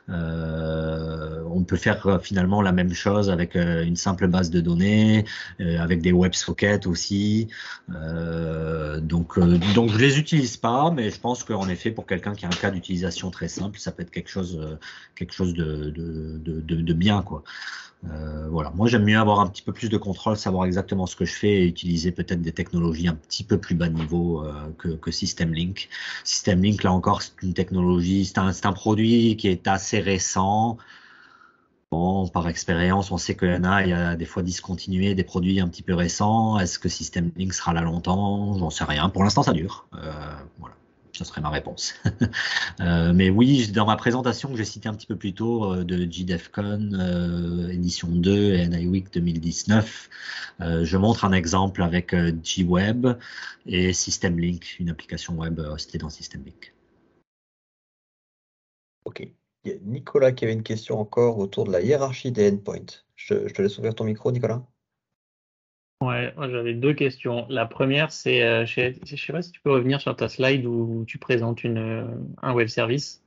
On peut faire finalement la même chose avec une simple base de données, avec des WebSockets aussi. Donc je les utilise pas, mais je pense qu'en effet, pour quelqu'un qui a un cas d'utilisation très simple, ça peut être quelque chose de bien, quoi. Voilà. Moi, j'aime mieux avoir un petit peu plus de contrôle, savoir exactement ce que je fais et utiliser peut-être des technologies un petit peu plus bas niveau que System Link. System Link, là encore, c'est une technologie, c'est un produit qui est assez récent. Bon, par expérience, on sait qu'il y en a, il y a des fois discontinué des produits un petit peu récents. Est-ce que System Link sera là longtemps? J'en sais rien. Pour l'instant, ça dure. Voilà. Ça serait ma réponse. Mais oui, dans ma présentation que j'ai citée un petit peu plus tôt de JDevCon édition 2 et NI Week 2019, je montre un exemple avec Gweb et System Link, une application web hostée dans System Link. Ok. Il y a Nicolas qui avait une question encore autour de la hiérarchie des endpoints. Je te laisse ouvrir ton micro, Nicolas. Ouais, moi, j'avais deux questions. La première, c'est, je sais pas si tu peux revenir sur ta slide où tu présentes un web service.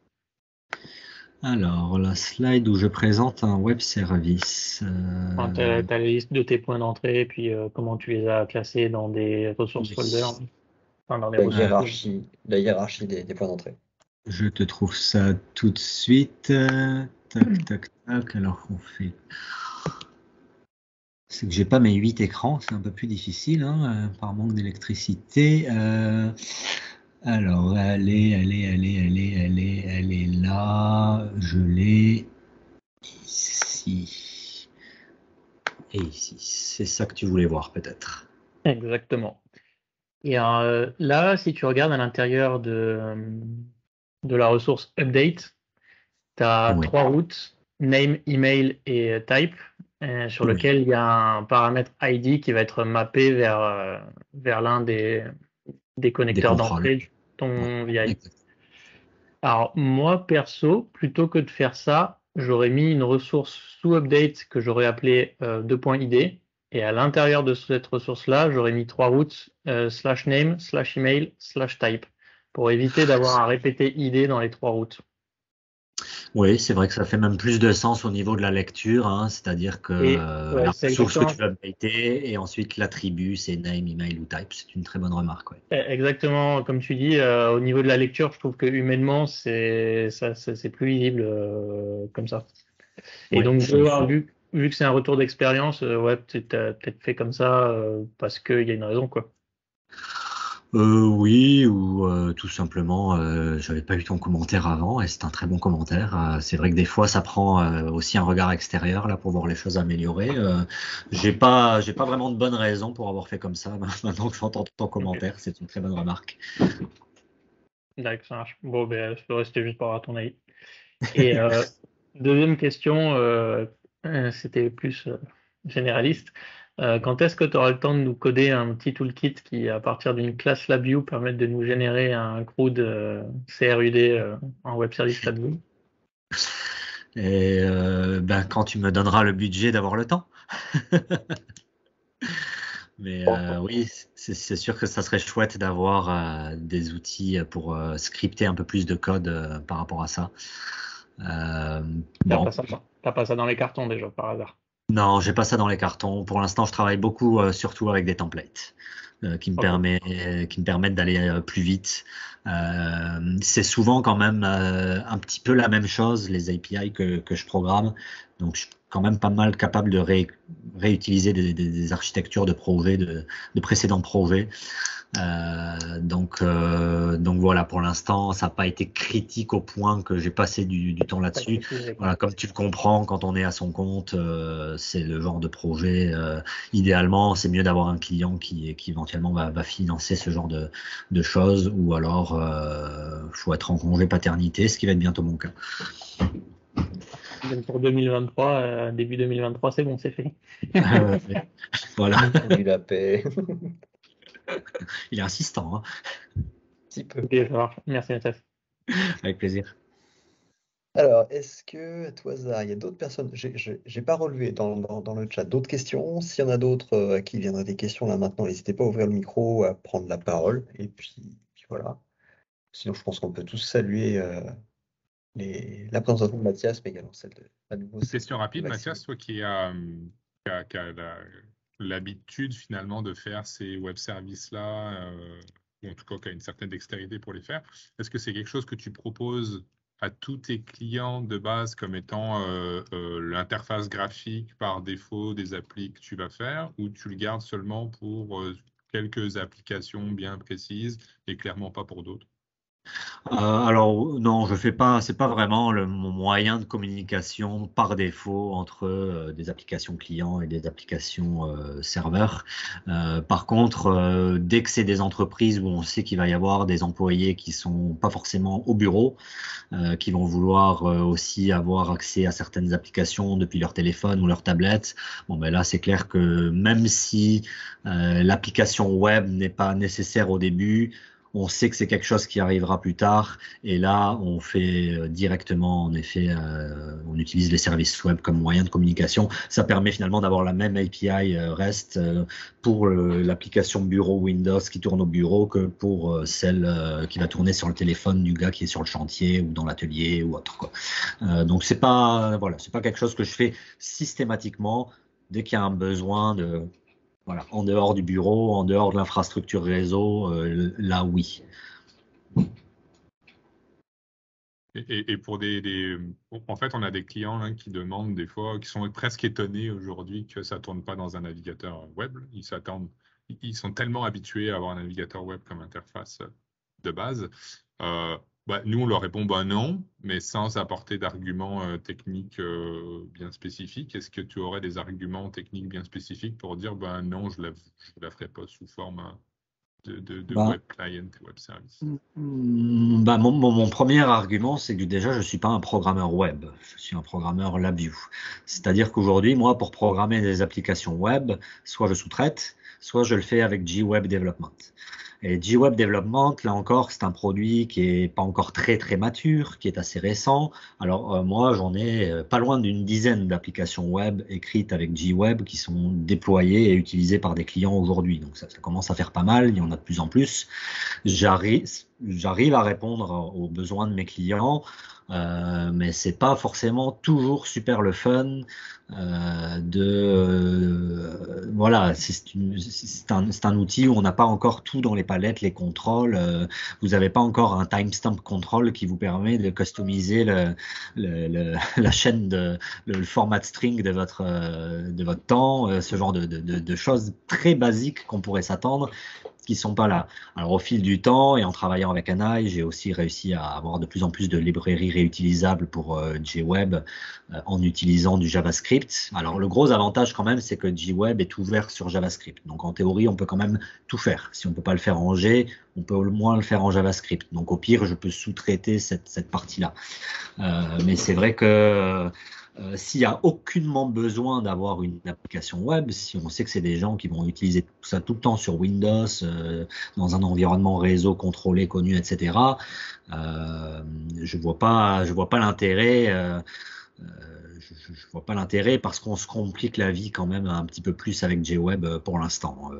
Alors, la slide où je présente un web service. Enfin, tu as la liste de tes points d'entrée, puis comment tu les as classés dans des ressources Oui. folders. Enfin, dans les La ressources. hiérarchie des points d'entrée. Je te trouve ça tout de suite. Tac, tac, tac. Alors qu'on fait. C'est que j'ai pas mes 8 écrans, c'est un peu plus difficile hein, par manque d'électricité. Alors, elle est là. Je l'ai ici. Et ici. C'est ça que tu voulais voir peut-être. Exactement. Et là, si tu regardes à l'intérieur de la ressource update, tu as Oui, 3 routes, name, email et type, sur oui, lequel il y a un paramètre ID qui va être mappé vers l'un des des connecteurs contrôles. d'entrée de Ouais, ton VI. exact. Alors, moi, perso, plutôt que de faire ça, j'aurais mis une ressource sous update que j'aurais appelée 2.id. Et à l'intérieur de cette ressource-là, j'aurais mis 3 routes /name, /email, /type pour éviter d'avoir à répéter ID dans les 3 routes. Oui, c'est vrai que ça fait même plus de sens au niveau de la lecture, hein, c'est-à-dire que Et ouais, la c'est source que exactement, tu vas updater et ensuite l'attribut, c'est name, email ou type. C'est une très bonne remarque. Ouais. exactement comme tu dis, au niveau de la lecture, je trouve que humainement, c'est plus lisible comme ça. Et Ouais, donc, je suis. vu que c'est un retour d'expérience, ouais, peut-être fait comme ça parce qu'il y a une raison, quoi. Oui, ou tout simplement, j'avais pas eu ton commentaire avant et c'est un très bon commentaire. C'est vrai que des fois, ça prend aussi un regard extérieur là pour voir les choses améliorées. J'ai pas vraiment de bonne raison pour avoir fait comme ça. Maintenant que j'entends ton Ok, commentaire, c'est une très bonne remarque. d'accord, ça marche. Bon, ben, c'était juste pour avoir ton avis. Et deuxième question, c'était plus généraliste. Quand est-ce que tu auras le temps de nous coder un petit toolkit qui, à partir d'une classe LabVIEW, permette de nous générer un CRUD CRUD en Web Service LabVIEW? Et ben quand tu me donneras le budget d'avoir le temps. Mais oui, c'est sûr que ça serait chouette d'avoir des outils pour scripter un peu plus de code par rapport à ça. Euh, bon, T'as pas ça dans les cartons déjà, par hasard. non, j'ai pas ça dans les cartons. Pour l'instant, je travaille beaucoup surtout avec des templates Ok. qui me permettent d'aller plus vite. C'est souvent quand même un petit peu la même chose, les API que je programme. Donc, je suis quand même pas mal capable de réutiliser des architectures de projets, de précédents projets. Donc voilà, pour l'instant, ça n'a pas été critique au point que j'ai passé du temps Pas là-dessus. critique, quoi. Voilà, comme tu le comprends, quand on est à son compte, c'est le genre de projet. Idéalement, c'est mieux d'avoir un client qui éventuellement va financer ce genre de choses, ou alors faut être en congé paternité, ce qui va être bientôt mon cas. Donc pour 2023, début 2023, c'est bon, c'est fait. Ouais, voilà, On lui la paix. il est insistant, hein. Petit peu. Ok, ça marche. Merci, Nathan. Avec plaisir. Alors, est-ce que, à tout hasard, il y a d'autres personnes, j'ai pas relevé dans le chat d'autres questions. S'il y en a d'autres à qui viendraient des questions là maintenant, n'hésitez pas à ouvrir le micro, à prendre la parole. Et puis voilà. Sinon, je pense qu'on peut tous saluer la présentation de Mathias, mais également celle à nouveau Une celle question de rapide, Maxime. Mathias, toi qui a l'habitude finalement de faire ces web services-là, ou en tout cas qui a une certaine dextérité pour les faire, est-ce que c'est quelque chose que tu proposes à tous tes clients de base comme étant l'interface graphique par défaut des applis que tu vas faire, ou tu le gardes seulement pour quelques applications bien précises et clairement pas pour d'autres? Alors non, je fais pas, c'est pas vraiment mon moyen de communication par défaut entre des applications clients et des applications serveurs. Par contre, dès que c'est des entreprises où on sait qu'il va y avoir des employés qui sont pas forcément au bureau, qui vont vouloir aussi avoir accès à certaines applications depuis leur téléphone ou leur tablette, bon ben là c'est clair que même si l'application web n'est pas nécessaire au début, on sait que c'est quelque chose qui arrivera plus tard, et là, on fait directement, en effet, on utilise les services web comme moyen de communication. Ça permet finalement d'avoir la même API REST pour l'application bureau Windows qui tourne au bureau que pour celle qui va tourner sur le téléphone du gars qui est sur le chantier ou dans l'atelier ou autre, quoi. Donc c'est pas, voilà, c'est pas quelque chose que je fais systématiquement. Dès qu'il y a un besoin de voilà, en dehors du bureau, en dehors de l'infrastructure réseau, là oui. Et pour en fait, on a des clients là, qui demandent des fois, qui sont presque étonnés aujourd'hui que ça tourne pas dans un navigateur web. Ils sont tellement habitués à avoir un navigateur web comme interface de base. Nous, on leur répond bah non, mais sans apporter d'arguments techniques bien spécifiques. Est-ce que tu aurais des arguments techniques bien spécifiques pour dire bah non, je la ferai pas sous forme de Bah, web client et web service? mon premier argument, c'est que déjà, je suis pas un programmeur web, je suis un programmeur LabVIEW. C'est-à-dire qu'aujourd'hui, moi, pour programmer des applications web, soit je sous-traite, soit je le fais avec GWeb Development. Et GWeb Development, là encore, c'est un produit qui est pas encore très très mature, qui est assez récent. Alors moi, j'en ai pas loin d'une dizaine d'applications web écrites avec GWeb qui sont déployées et utilisées par des clients aujourd'hui. Donc ça commence à faire pas mal, il y en a de plus en plus. J'arrive à répondre aux besoins de mes clients, mais c'est pas forcément toujours super le fun. Voilà, c'est un outil où on n'a pas encore tout dans les palettes, les contrôles. Vous n'avez pas encore un timestamp control qui vous permet de customiser la chaîne le format string de votre temps, ce genre de choses très basiques qu'on pourrait s'attendre, qui sont pas là. Alors au fil du temps et en travaillant avec Anai, j'ai aussi réussi à avoir de plus en plus de librairies réutilisables pour GWeb en utilisant du JavaScript. Alors le gros avantage quand même, c'est que GWeb est ouvert sur JavaScript. Donc en théorie, on peut quand même tout faire. Si on peut pas le faire en G, on peut au moins le faire en JavaScript. Donc au pire, je peux sous-traiter cette partie-là. Mais c'est vrai que s'il n'y a aucunement besoin d'avoir une application web, si on sait que c'est des gens qui vont utiliser ça tout le temps sur Windows, dans un environnement réseau contrôlé, connu, etc., je vois pas l'intérêt. Je vois pas l'intérêt parce qu'on se complique la vie quand même un petit peu plus avec JWeb pour l'instant.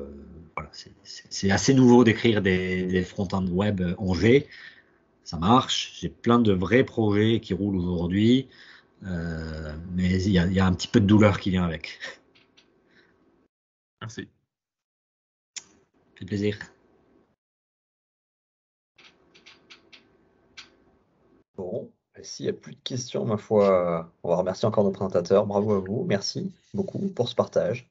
Voilà, c'est assez nouveau d'écrire des front-end web en G. Ça marche. J'ai plein de vrais projets qui roulent aujourd'hui. Mais il y a un petit peu de douleur qui vient avec. Merci. Ça fait plaisir. Bon, s'il n'y a plus de questions, ma foi, on va remercier encore nos présentateurs. Bravo à vous. Merci beaucoup pour ce partage.